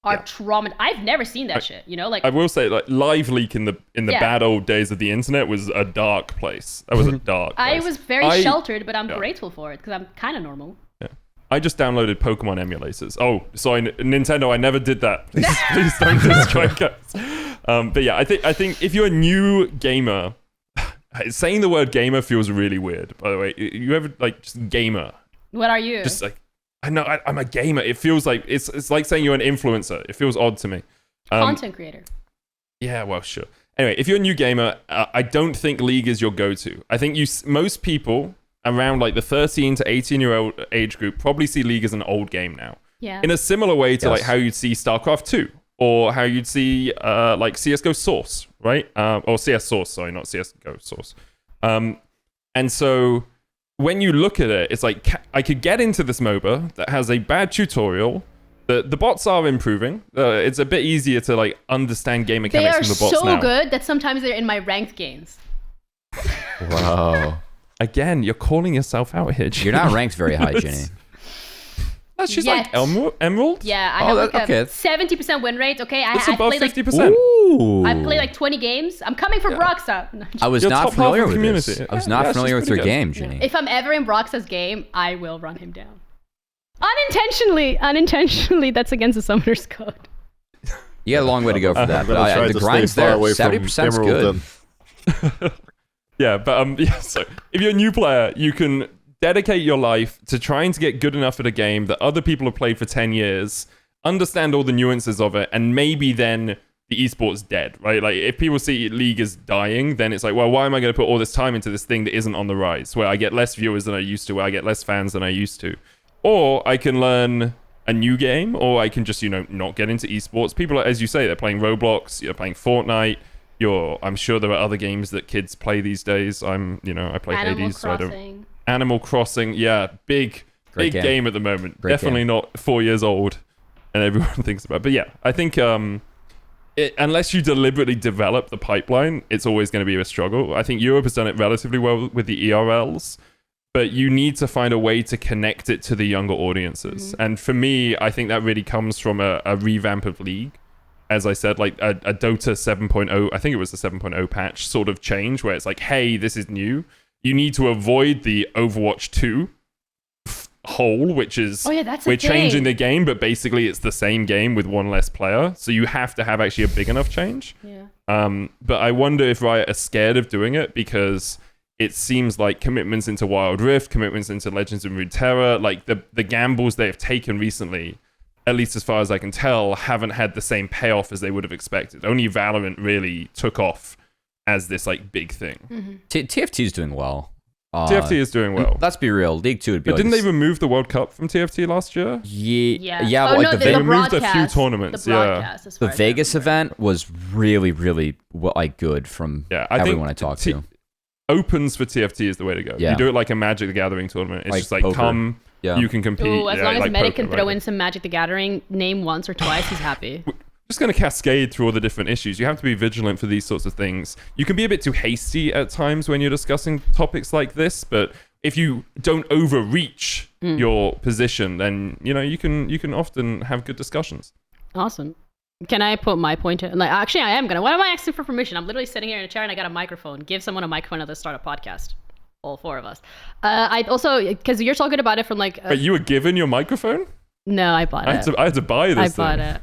are traumatizing. I've never seen that shit, you know? Like, I will say, like, Live Leak in the bad old days of the internet was a dark place. That was a dark place. I was very sheltered, but I'm grateful for it because I'm kind of normal. Yeah. I just downloaded Pokemon emulators. Oh, sorry, Nintendo, I never did that. Please don't distract us. But yeah, I think if you're a new gamer, saying the word gamer feels really weird, by the way. You ever, like, just gamer? What are you? Just like, I know I'm a gamer. It feels like it's like saying you're an influencer. It feels odd to me. Content creator. Yeah, well, sure. Anyway, if you're a new gamer, I don't think League is your go-to. I think most people around like the 13 to 18-year-old age group probably see League as an old game now. Yeah. In a similar way to like how you'd see StarCraft 2 or how you'd see like CS:GO Source, right? Or CS Source, sorry, not CS:GO Source. And so when you look at it, it's like, I could get into this MOBA that has a bad tutorial. The bots are improving. It's a bit easier to like understand game mechanics from the bots now. They are so good that sometimes they're in my ranked games. Wow. Again, you're calling yourself out here, Ginny. You're not ranked very high, Ginny. She's like Emerald? Yeah, I have like a 70% win rate, okay? It's above 50%. I play like 20 games. I'm coming for Broxah. I was You're not top familiar half of with this. community. I was not familiar with your game, Ginny. If I'm ever in Broxah's game, I will run him down. Unintentionally, that's against the summoner's code. You got a long way to go for that, but the grind's there. 70% is good. Yeah, but so if you're a new player, you can dedicate your life to trying to get good enough at a game that other people have played for 10 years, understand all the nuances of it, and maybe then the esport's dead, right? Like, if people see League is dying, then it's like, well, why am I going to put all this time into this thing that isn't on the rise, where I get less viewers than I used to, where I get less fans than I used to? Or I can learn a new game, or I can just, not get into esports. People, as you say, they're playing Roblox, you're playing Fortnite, I'm sure there are other games that kids play these days. I play Hades, so I don't... Animal Crossing, yeah, big game at the moment. Definitely not 4 years old, and everyone thinks about it. But yeah, I think unless you deliberately develop the pipeline, it's always going to be a struggle. I think Europe has done it relatively well with the ERLs, but you need to find a way to connect it to the younger audiences. Mm-hmm. And for me, I think that really comes from a revamp of League. As I said, like a Dota 7.0, I think it was the 7.0 patch sort of change, where it's like, hey, this is new. You need to avoid the Overwatch 2 hole, which is we're changing the game, but basically it's the same game with one less player. So you have to have actually a big enough change. Yeah. But I wonder if Riot are scared of doing it because it seems like commitments into Wild Rift, commitments into Legends of Runeterra, like the gambles they have taken recently, at least as far as I can tell, haven't had the same payoff as they would have expected. Only Valorant really took off as this like big thing. Mm-hmm. TFT is doing well. TFT is doing well. Let's be real. League 2 would be. But didn't they remove the World Cup from TFT last year? Yeah. Oh, but no, like they removed a few tournaments. The Vegas event was really, really good from everyone I talked to. Opens for TFT is the way to go. You do it like a Magic the Gathering tournament. It's just like poker. You can compete. Ooh, as long as Medic can throw in some Magic the Gathering name once or twice, he's happy. Just going to cascade through all the different issues. You have to be vigilant for these sorts of things. You can be a bit too hasty at times when you're discussing topics like this, but if you don't overreach your position, then you can often have good discussions. Awesome. Can I put my point in? Like, actually, I am gonna. What am I asking for permission? I'm literally sitting here in a chair and I got a microphone. Give someone a microphone and let's start a podcast. All 4 of us. I also, because you're talking about it from like. But you were given your microphone? No, I bought it. I had to buy this. I bought it.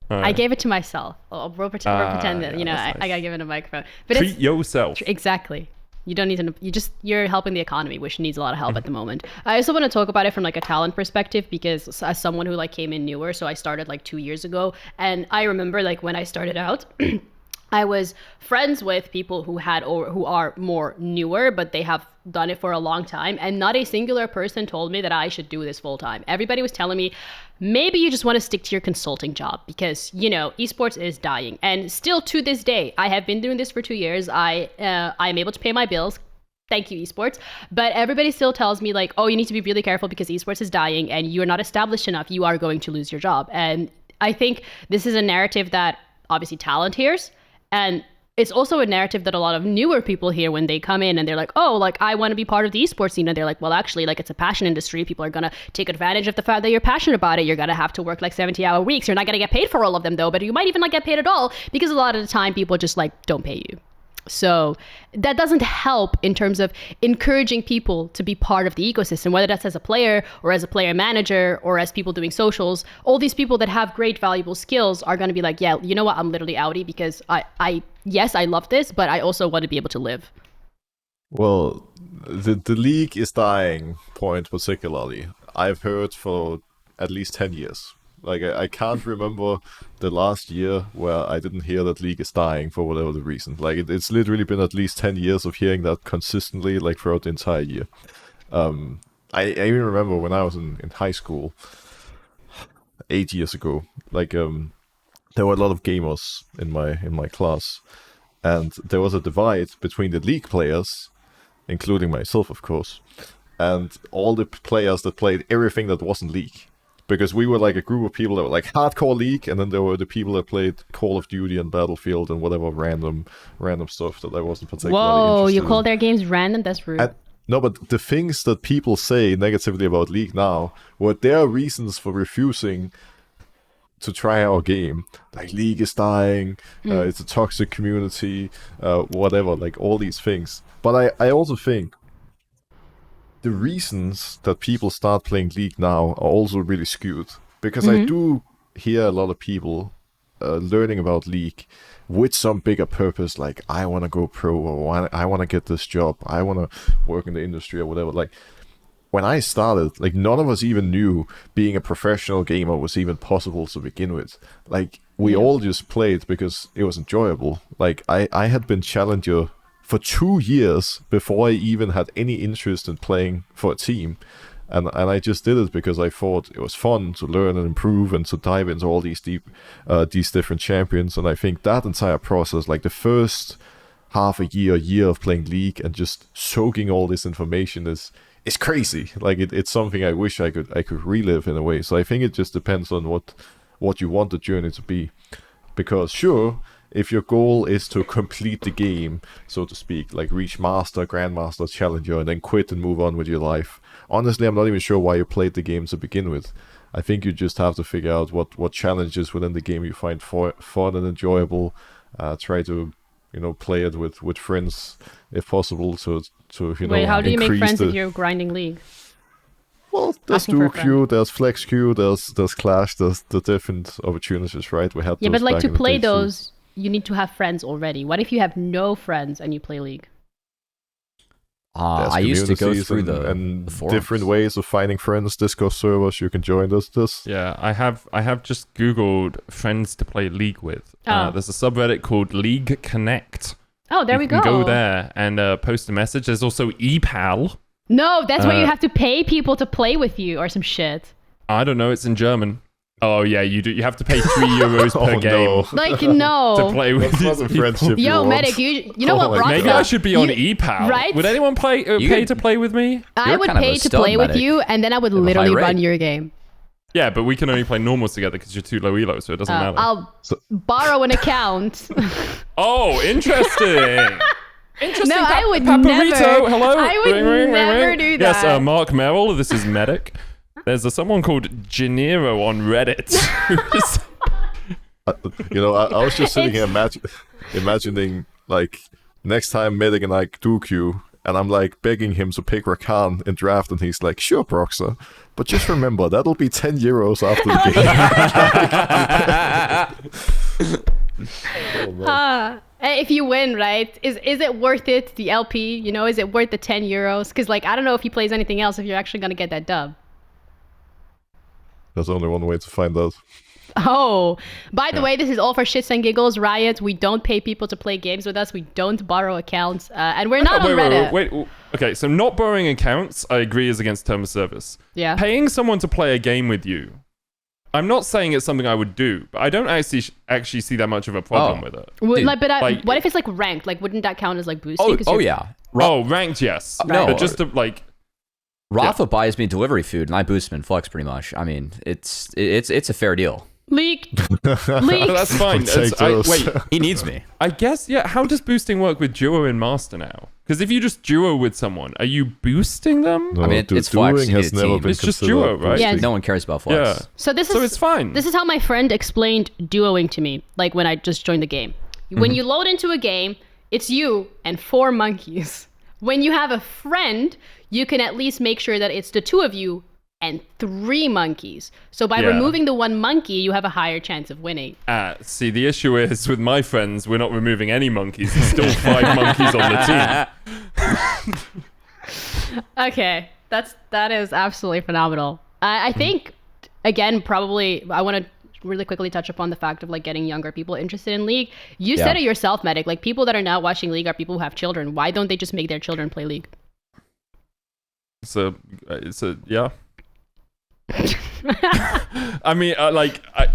Right. I gave it to myself. We'll pretend that nice. I got given a microphone. But treat yourself. Exactly. You don't need to. You're helping the economy, which needs a lot of help at the moment. I also want to talk about it from like a talent perspective, because as someone who like came in newer, so I started like 2 years ago, and I remember like when I started out. I was friends with people who are more newer, but they have done it for a long time. And not a singular person told me that I should do this full time. Everybody was telling me, maybe you just want to stick to your consulting job because, esports is dying. And still to this day, I have been doing this for 2 years. I'm able to pay my bills. Thank you, esports. But everybody still tells me like, oh, you need to be really careful because esports is dying and you're not established enough. You are going to lose your job. And I think this is a narrative that obviously talent hears. And it's also a narrative that a lot of newer people hear when they come in and they're like, oh, like I want to be part of the esports scene. And they're like, well, actually, like it's a passion industry. People are going to take advantage of the fact that you're passionate about it. You're going to have to work like 70-hour weeks. You're not going to get paid for all of them, though. But you might even not get paid at all because a lot of the time people just like don't pay you. So that doesn't help in terms of encouraging people to be part of the ecosystem, whether that's as a player or as a player manager or as people doing socials. All these people that have great, valuable skills are going to be like, yeah, you know what? I'm literally outie because yes, I love this, but I also want to be able to live. Well, the league is dying point particularly, I've heard for at least 10 years. Like, I can't remember the last year where I didn't hear that league is dying for whatever the reason. Like, it's literally been at least 10 years of hearing that consistently, like, throughout the entire year. I even remember when I was in high school, 8 years ago, like, there were a lot of gamers in my class, and there was a divide between the league players, including myself, of course, and all the players that played everything that wasn't league. Because we were like a group of people that were like hardcore League, and then there were the people that played Call of Duty and Battlefield and whatever random stuff that I wasn't particularly Whoa, interested you call in. their games random? That's rude. No, but the things that people say negatively about League now were their reasons for refusing to try our game. Like, League is dying, it's a toxic community, whatever, like all these things. But I also think the reasons that people start playing League now are also really skewed. Because I do hear a lot of people learning about League with some bigger purpose, like, I want to go pro, or I want to get this job, I want to work in the industry or whatever. Like, when I started, like, none of us even knew being a professional gamer was even possible to begin with. Like, we all just played because it was enjoyable. Like, I had been Challenger for 2 years before I even had any interest in playing for a team. And I just did it because I thought it was fun to learn and improve and to dive into all these different champions. And I think that entire process, like the first half a year of playing League and just soaking all this information is crazy. Like, it's something I wish I could relive in a way. So I think it just depends on what you want the journey to be. Because sure, if your goal is to complete the game, so to speak, like reach Master, Grandmaster, Challenger, and then quit and move on with your life, honestly, I'm not even sure why you played the game to begin with. I think you just have to figure out what challenges within the game you find fun and enjoyable. Try to, play it with friends if possible. To Wait, how do you make friends if you're grinding League? Well, there's duo queue, there's flex queue, there's clash, there's the different opportunities, right? We had but like to play those, you need to have friends already. What if you have no friends and you play League? I used to go through and the forums. Different ways of finding friends, Discord servers, you can join this. Yeah, I have just Googled friends to play League with. There's a subreddit called League Connect. Oh, there we go. You can go there and post a message. There's also ePal. No, that's where you have to pay people to play with you or some shit. I don't know, it's in German. Oh yeah, you do. You have to pay €3 per game. No. Like, no. To play with That's not the friendship you Yo, want. Medic, you know what, Broxah? Maybe I should be on ePal. Right? Would anyone pay to play with me? I would pay to play with you, and then I would literally run your game. Yeah, but we can only play normals together because you're too low elo, so it doesn't matter. I'll borrow an account. Oh, interesting. Interesting. No, I would Paparito, never. hello. I would never do that. Yes, Mark Merrill. This is Medic. There's someone called Giniro on Reddit. I was just sitting here imagining, like, next time Medic and I do queue, and I'm like begging him to pick Rakan in draft, and he's like, sure, Broxah, but just remember, that'll be 10 euros after the game. If you win, right? Is it worth it, the LP? You know, is it worth the 10 euros? Because, like, I don't know if he plays anything else if you're actually going to get that dub. There's only one way to find out. Oh, by the way, this is all for shits and giggles, Riot. We don't pay people to play games with us. We don't borrow accounts. And we're not on Reddit. Wait. Okay, so not borrowing accounts, I agree, is against term of service. Yeah. Paying someone to play a game with you, I'm not saying it's something I would do, but I don't actually see that much of a problem with it. What if it's like ranked? Like, wouldn't that count as like boosting? Yeah. Ranked, yes. No. But just to, like... Rafa buys me delivery food, and I boost him in Flex pretty much. I mean, it's a fair deal. Leaked. That's fine. Wait, he needs me. I guess, yeah. How does boosting work with duo in Master now? Because if you just duo with someone, are you boosting them? No, I mean, it's Flex. Has never been it's just duo, right? Yeah. No one cares about Flex. Yeah. So it's fine. This is how my friend explained duoing to me, like when I just joined the game. When you load into a game, it's you and 4 monkeys. When you have a friend, you can at least make sure that it's the 2 of you and 3 monkeys. So by removing the 1 monkey, you have a higher chance of winning. See, the issue is with my friends, we're not removing any monkeys. There's still 5 monkeys on the team. Okay, that is absolutely phenomenal. I think, again, probably I want to really quickly touch upon the fact of like getting younger people interested in League. You said it yourself, Medic. Like, people that are now watching League are people who have children. Why don't they just make their children play League? So yeah. I mean,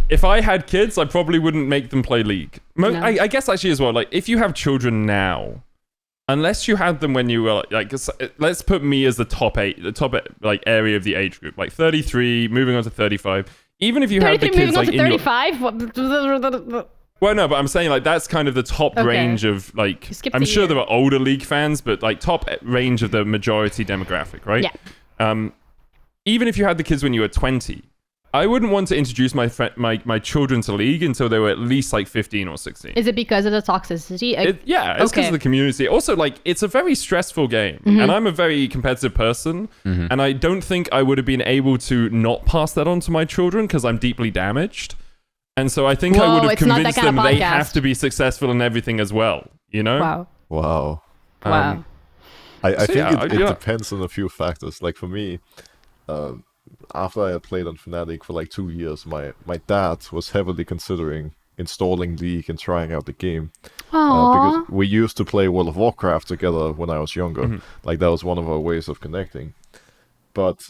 if I had kids, I probably wouldn't make them play League. No. I guess actually as well, like, if you have children now, unless you had them when you were like, let's put me as the top like area of the age group, like 33, moving on to 35. Even if you have the kids like in 35? Well, no, but I'm saying like that's kind of the top range of like. I'm sure there are older League fans, but like top range of the majority demographic, right? Yeah. Even if you had the kids when you were 20, I wouldn't want to introduce my children to League until they were at least like 15 or 16. Is it because of the toxicity? It's because of the community. Also, like, it's a very stressful game, and I'm a very competitive person, and I don't think I would have been able to not pass that on to my children because I'm deeply damaged. And so I think I would have convinced them they have to be successful in everything as well, you know? Wow. I think it depends on a few factors. Like, for me, after I had played on Fnatic for like 2 years, my dad was heavily considering installing League and trying out the game. Because we used to play World of Warcraft together when I was younger. Like, that was one of our ways of connecting. But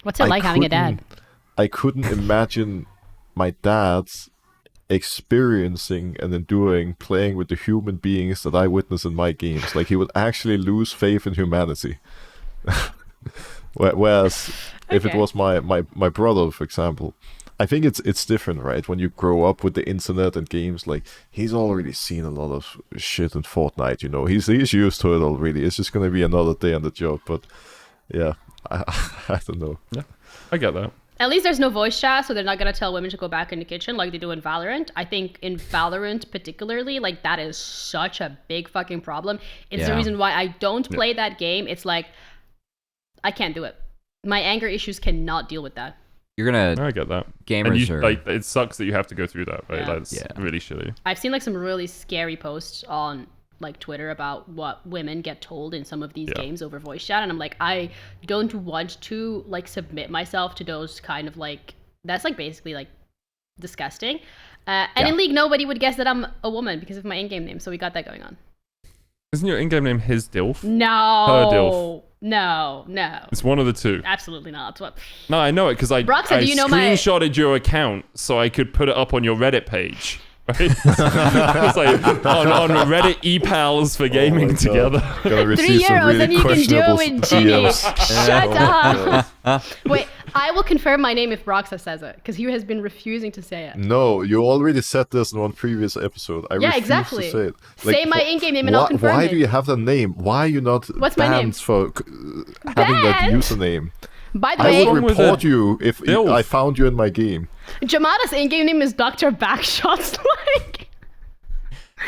what's it like having a dad? I couldn't imagine my dad's experiencing and enduring playing with the human beings that I witness in my games. Like, he would actually lose faith in humanity. Whereas if it was my brother, for example, I think it's different, right? When you grow up with the internet and games, like, he's already seen a lot of shit in Fortnite, you know. He's used to it already. It's just going to be another day on the job. But yeah, I don't know. Yeah, I get that. At least there's no voice chat, so they're not going to tell women to go back in the kitchen like they do in Valorant. I think in Valorant particularly, like, that is such a big fucking problem. It's the reason why I don't play that game. It's like, I can't do it. My anger issues cannot deal with that. You're gonna. I get that. Gamers are like, it sucks that you have to go through that, right? Yeah. That's really shitty. I've seen like some really scary posts on like Twitter about what women get told in some of these games over voice chat, and I'm like, I don't want to like submit myself to those kind of like, that's like basically like disgusting. And in League, nobody would guess that I'm a woman because of my in-game name, so we got that going on. Isn't your in-game name his Dilf? No. Her Dilf. No. It's one of the two. Absolutely not. What? No, I know it because I Broxah, do you know screenshotted your account so I could put it up on your Reddit page. Right? I was like on Reddit e-pals for gaming God. together. Gonna receive some €3 really and you can do it questionable with Ginny. DMs. Shut up. Wait, I will confirm my name if Broxah says it, because he has been refusing to say it. No, you already said this in one previous episode. I refuse exactly. to say it. Say my in-game name and I'll confirm why it. do you have that name? Why are you not What's my name? banned for having that Banned? username? By the I way, would with report it? you if Filth. I found you in my game. Jamada's in-game name is Dr. Backshots. Like,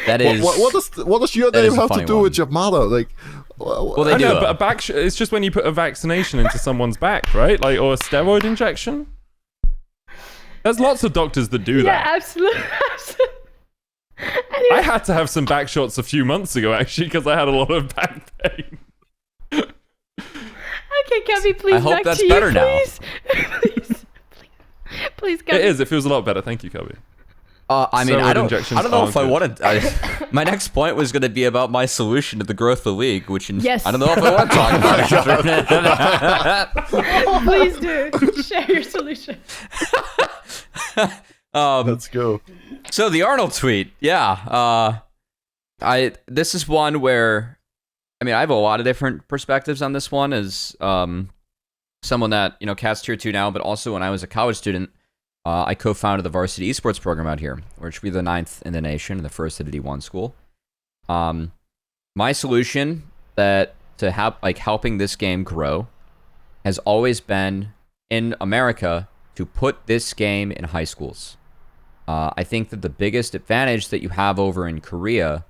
That is. What does your that name is a have to funny do one. with Jamada? Like, Well, they I do. know, but it's just when you put a vaccination into someone's back, right? Like, or a steroid injection. There's lots of doctors that do yeah, that. absolutely. I had to have some back shots a few months ago, actually, because I had a lot of back pain. Okay, Cubby, please I hope back that's to you, better now. please, Cubby. It is. It feels a lot better. Thank you, Cubby. I mean, Steroid I don't injections know if I aren't wanted. My next point was going to be about my solution to the growth of the league, which Yes. I don't know if I want to talk about. Please do share your solution. Let's go. So the Arnold tweet, yeah. This is one where, I mean, I have a lot of different perspectives on this one as someone that, casts tier 2 now, but also when I was a college student, I co-founded the varsity esports program out here, which would be the 9th in the nation and the first at a D1 school. My solution to helping this game grow has always been in America to put this game in high schools. I think that the biggest advantage that you have over in Korea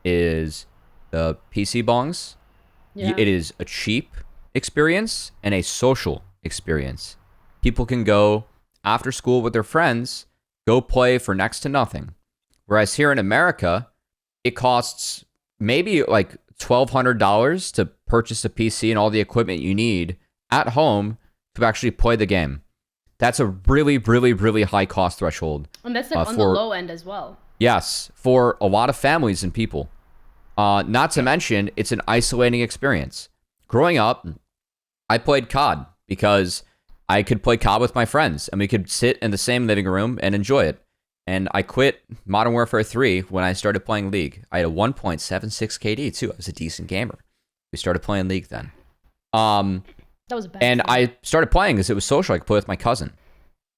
is the PC bongs. Yeah. It is a cheap experience and a social experience. People can go after school with their friends, go play for next to nothing. Whereas here in America, it costs maybe like $1,200 to purchase a PC and all the equipment you need at home to actually play the game. That's a really, really, really high cost threshold. And that's on the low end as well. Yes, for a lot of families and people. Not to mention, it's an isolating experience. Growing up, I played COD because I could play COD with my friends, and we could sit in the same living room and enjoy it. And I quit Modern Warfare 3 when I started playing League. I had a 1.76 KD, too. I was a decent gamer. We started playing League then. That was a bad And time. I started playing because it was social. I could play with my cousin.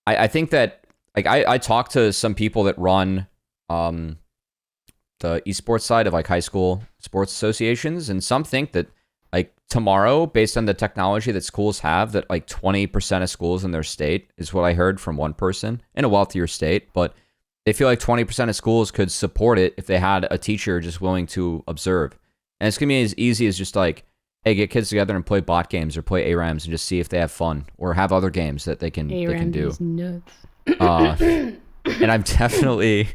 I think that, like, I talked to some people that run the esports side of, like, high school sports associations, and some think that, like, tomorrow, based on the technology that schools have, that, like, 20% of schools in their state is what I heard from one person in a wealthier state, but they feel like 20% of schools could support it if they had a teacher just willing to observe. And it's going to be as easy as just, like, hey, get kids together and play bot games or play ARAMs and just see if they have fun or have other games that they can do. Is nuts. And I've definitely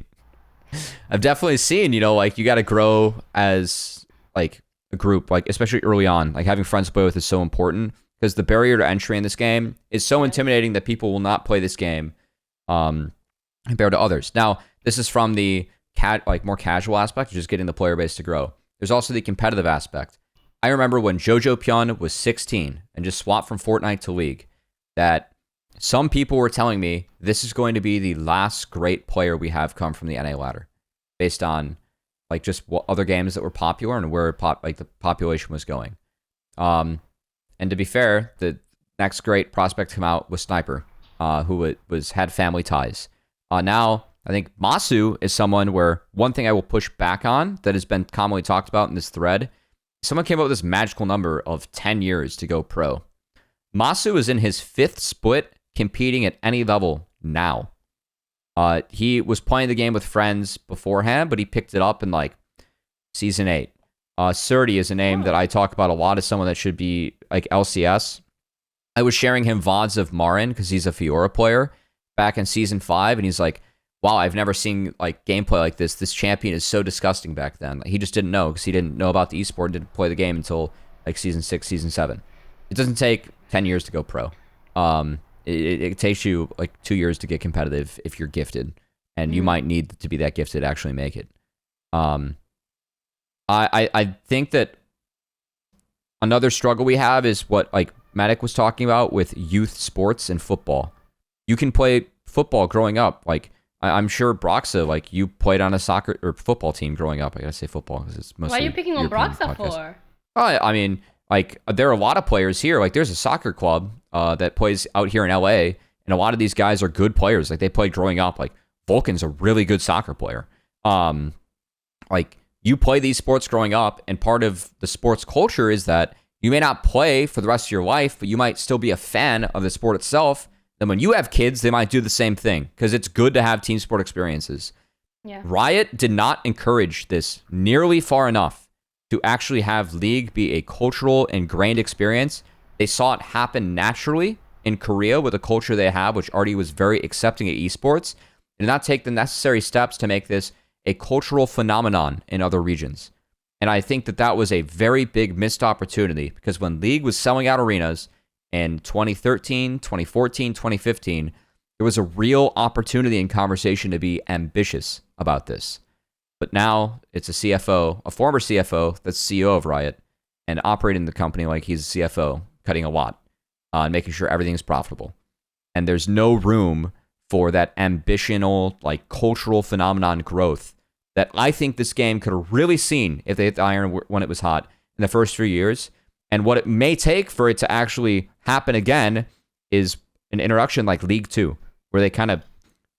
seen, like, you got to grow as, like, a group, like, especially early on. Like, having friends to play with is so important because the barrier to entry in this game is so intimidating that people will not play this game compared to others. Now, this is from the more casual aspect, just getting the player base to grow. There's also the competitive aspect. I remember when Jojo Pyun was 16 and just swapped from Fortnite to League, that some people were telling me this is going to be the last great player we have come from the NA ladder, based on, like, just what other games that were popular and where the population was going. And to be fair, the next great prospect to come out was Sniper, who had family ties. Now, I think Masu is someone where one thing I will push back on that has been commonly talked about in this thread, someone came up with this magical number of 10 years to go pro. Masu is in his 5th split competing at any level now. He was playing the game with friends beforehand, but he picked it up in, like, Season 8. Surdy is a name that I talk about a lot as someone that should be, like, LCS. I was sharing him VODs of Marin because he's a Fiora player back in Season 5, and he's like, wow, I've never seen, like, gameplay like this. This champion is so disgusting back then. Like, he just didn't know because he didn't know about the esport and didn't play the game until, like, Season 6, Season 7. It doesn't take 10 years to go pro. It takes you, like, 2 years to get competitive if you're gifted, and you might need to be that gifted to actually make it. I think that another struggle we have is what, like, Medic was talking about with youth sports and football. You can play football growing up. Like, I'm sure Broxah, like you played on a soccer or football team growing up. I gotta say football because it's mostly. Why are you picking on European Broxah podcast. for? I mean, like there are a lot of players here. Like there's a soccer club that plays out here in LA, and a lot of these guys are good players. Like they played growing up. Like Vulcan's a really good soccer player. Like you play these sports growing up, and part of the sports culture is that you may not play for the rest of your life, but you might still be a fan of the sport itself. Then when you have kids, they might do the same thing because it's good to have team sport experiences. Yeah. Riot did not encourage this nearly far enough to actually have League be a cultural ingrained experience. They saw it happen naturally in Korea with the culture they have, which already was very accepting of esports. They did not take the necessary steps to make this a cultural phenomenon in other regions. And I think that that was a very big missed opportunity because when League was selling out arenas in 2013, 2014, 2015, there was a real opportunity and conversation to be ambitious about this. But now it's a CFO, a former CFO that's CEO of Riot and operating the company like he's a CFO, cutting a lot and making sure everything's profitable. And there's no room for that ambitional, like cultural phenomenon growth that I think this game could have really seen if they hit the iron when it was hot in the first few years. And what it may take for it to actually happen again is an introduction like League 2, where they kind of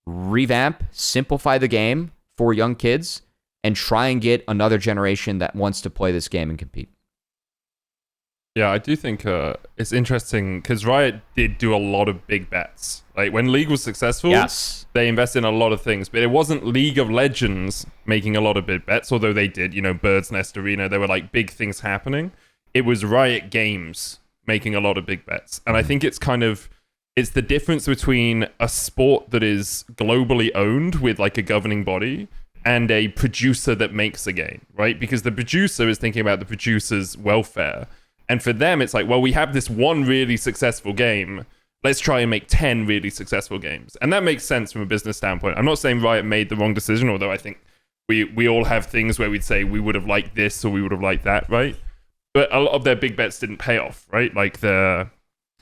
revamp, simplify the game for young kids, and try and get another generation that wants to play this game and compete. Yeah, I do think it's interesting because Riot did do a lot of big bets. Like when League was successful, Yes. they invested in a lot of things, but it wasn't League of Legends making a lot of big bets, although they did, Bird's Nest Arena, there were like big things happening. It was Riot Games making a lot of big bets. And I think it's the difference between a sport that is globally owned with like a governing body and a producer that makes a game, right? Because the producer is thinking about the producer's welfare. And for them, it's like, well, we have this one really successful game. Let's try and make 10 really successful games. And that makes sense from a business standpoint. I'm not saying Riot made the wrong decision, although I think we all have things where we'd say we would have liked this or we would have liked that, right? But a lot of their big bets didn't pay off, right? Like the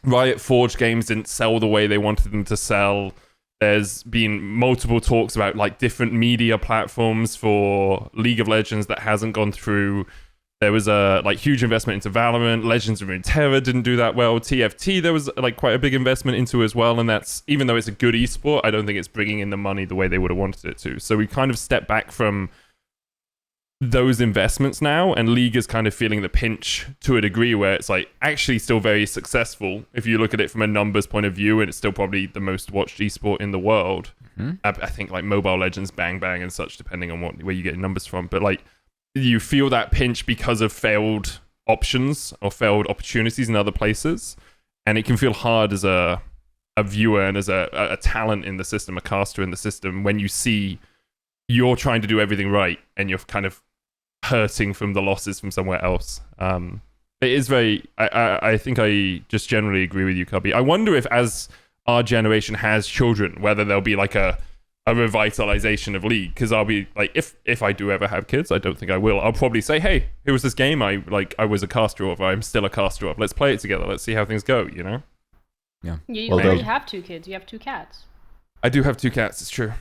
Riot Forge games didn't sell the way they wanted them to sell. There's been multiple talks about like different media platforms for League of Legends that hasn't gone through. There was a like huge investment into Valorant. Legends of Runeterra didn't do that well. TFT there was like quite a big investment into as well, and that's even though it's a good esport, I don't think it's bringing in the money the way they would have wanted it to. So we kind of step back from those investments now, and League is kind of feeling the pinch to a degree where it's like actually still very successful if you look at it from a numbers point of view, and it's still probably the most watched esport in the world. I think like Mobile Legends, Bang Bang, and such, depending on where you get numbers from, but like. You feel that pinch because of failed options or failed opportunities in other places. And it can feel hard as a viewer and as a talent in the system, a caster in the system, when you see you're trying to do everything right and you're kind of hurting from the losses from somewhere else. It is very... I think I just generally agree with you, Cubby. I wonder if as our generation has children, whether there'll be like a revitalization of League, because I'll be like, if I do ever have kids, I don't think I will, I'll probably say, hey, here was this game I was a caster of, I'm still a caster of, let's play it together, let's see how things go, Yeah. You Well, already have 2 kids, you have 2 cats. I do have 2 cats, it's true.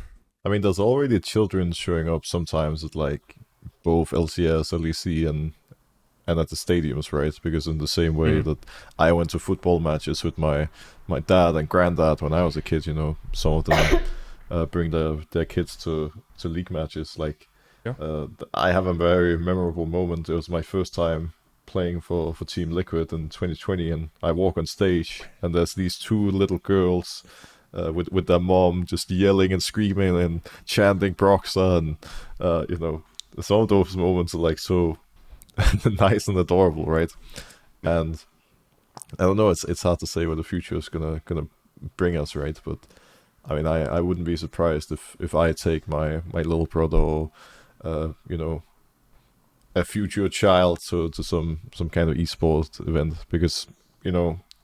I mean, there's already children showing up sometimes at like both LCS, LEC, and at the stadiums, right? Because in the same way that I went to football matches with my dad and granddad when I was a kid, some of them bring their kids to League matches. Like, I have a very memorable moment. It was my first time playing for Team Liquid in 2020, and I walk on stage, and there's these 2 little girls with their mom just yelling and screaming and chanting Broxah, and some of those moments are like so nice and adorable, right? And I don't know, it's hard to say what the future is gonna bring us, right? But I mean, I wouldn't be surprised if I take my little brother or a future child to some kind of esports event, because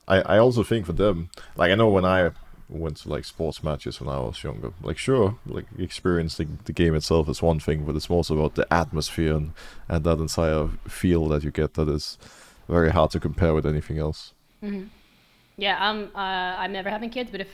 I also think for them, like, I know when I went to like sports matches when I was younger, like, sure, like experiencing the game itself is one thing, but it's more so about the atmosphere and that entire feel that you get that is very hard to compare with anything else. Yeah, I'm never having kids, but if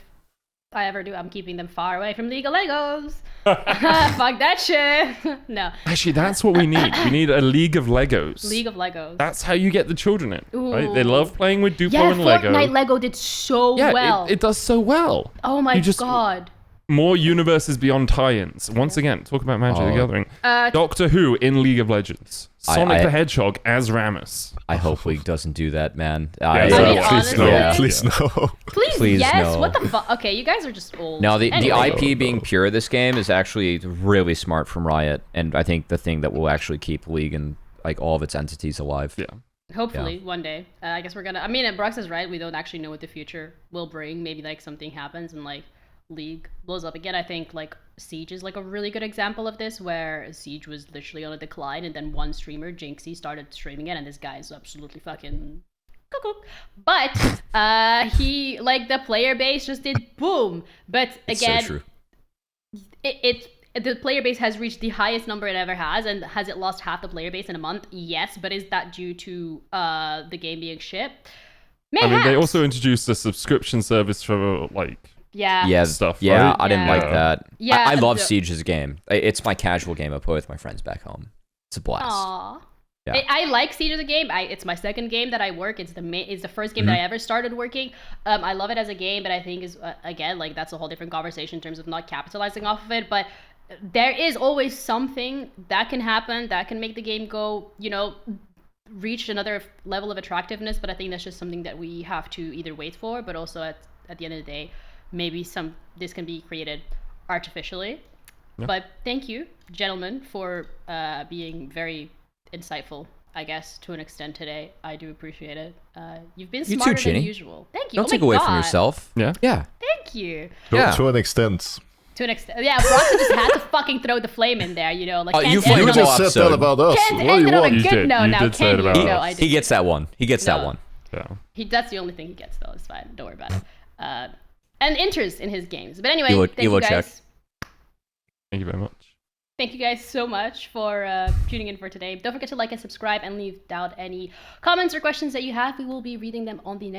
I ever do, I'm keeping them far away from League of Legos. Fuck that shit. No. Actually, that's what we need. We need a League of Legos. League of Legos. That's how you get the children in, right? They Ooh. love playing with Duplo Yeah, and Lego. Fortnite Lego did so Yeah, well. it does so well. Oh my You just- god. More universes beyond tie-ins. Once again, talk about Magic the Gathering. Doctor Who in League of Legends. Sonic the Hedgehog as Rammus. I hope League doesn't do that, man. I mean, please honestly- no, Yeah. please no. Please, yes. no. What the fuck? Okay, you guys are just old. No, the Anyway. IP being pure of this game is actually really smart from Riot, and I think the thing that will actually keep League and like all of its entities alive. Yeah. Hopefully, one day. I guess we're gonna. I mean, Brox is right. We don't actually know what the future will bring. Maybe like something happens and like League blows up again. I think like Siege is like a really good example of this, where Siege was literally on a decline, and then one streamer, Jinxie, started streaming it, and this guy is absolutely fucking cuckoo. But he like the player base just did boom. But again, so true. the player base has reached the highest number it ever has, and has it lost half the player base in a month? Yes, but is that due to the game being shit? I mean, they Mayhaps. also introduced a subscription service for like yeah. stuff, Yeah, right? I didn't Yeah. like that. Yeah, I love the- Siege as a game. It's my casual game I play with my friends back home. It's a blast. Aww. Yeah. I like Siege as a game. It's my second game that I work. It's the first game that I ever started working. I love it as a game, but I think is again like that's a whole different conversation in terms of not capitalizing off of it. But there is always something that can happen that can make the game go, reach another level of attractiveness. But I think that's just something that we have to either wait for, but also at the end of the day, maybe this can be created artificially. Yeah. But thank you, gentlemen, for being very insightful, I guess, to an extent today. I do appreciate it. You've been You too, smarter than Ginny. usual. Thank you. Don't Oh take my away God. from yourself. Yeah. Yeah. Thank you. Yeah. To an extent. To an extent. Yeah, Broxah just had to fucking throw the flame in there, Like, Oh, can't you've end learned You it on a a- lot. just said that about us. Can't What do end you it on a want? You good did. note You now, did say can it you? about No, us. I didn't. He gets that one. He gets that No. one. Yeah. That's the only thing he gets, though. It's fine. Don't worry about it. And interest in his games. But anyway, Elo thank you check. guys. Thank you very much. Thank you guys so much for tuning in for today. Don't forget to like and subscribe and leave down any comments or questions that you have. We will be reading them on the next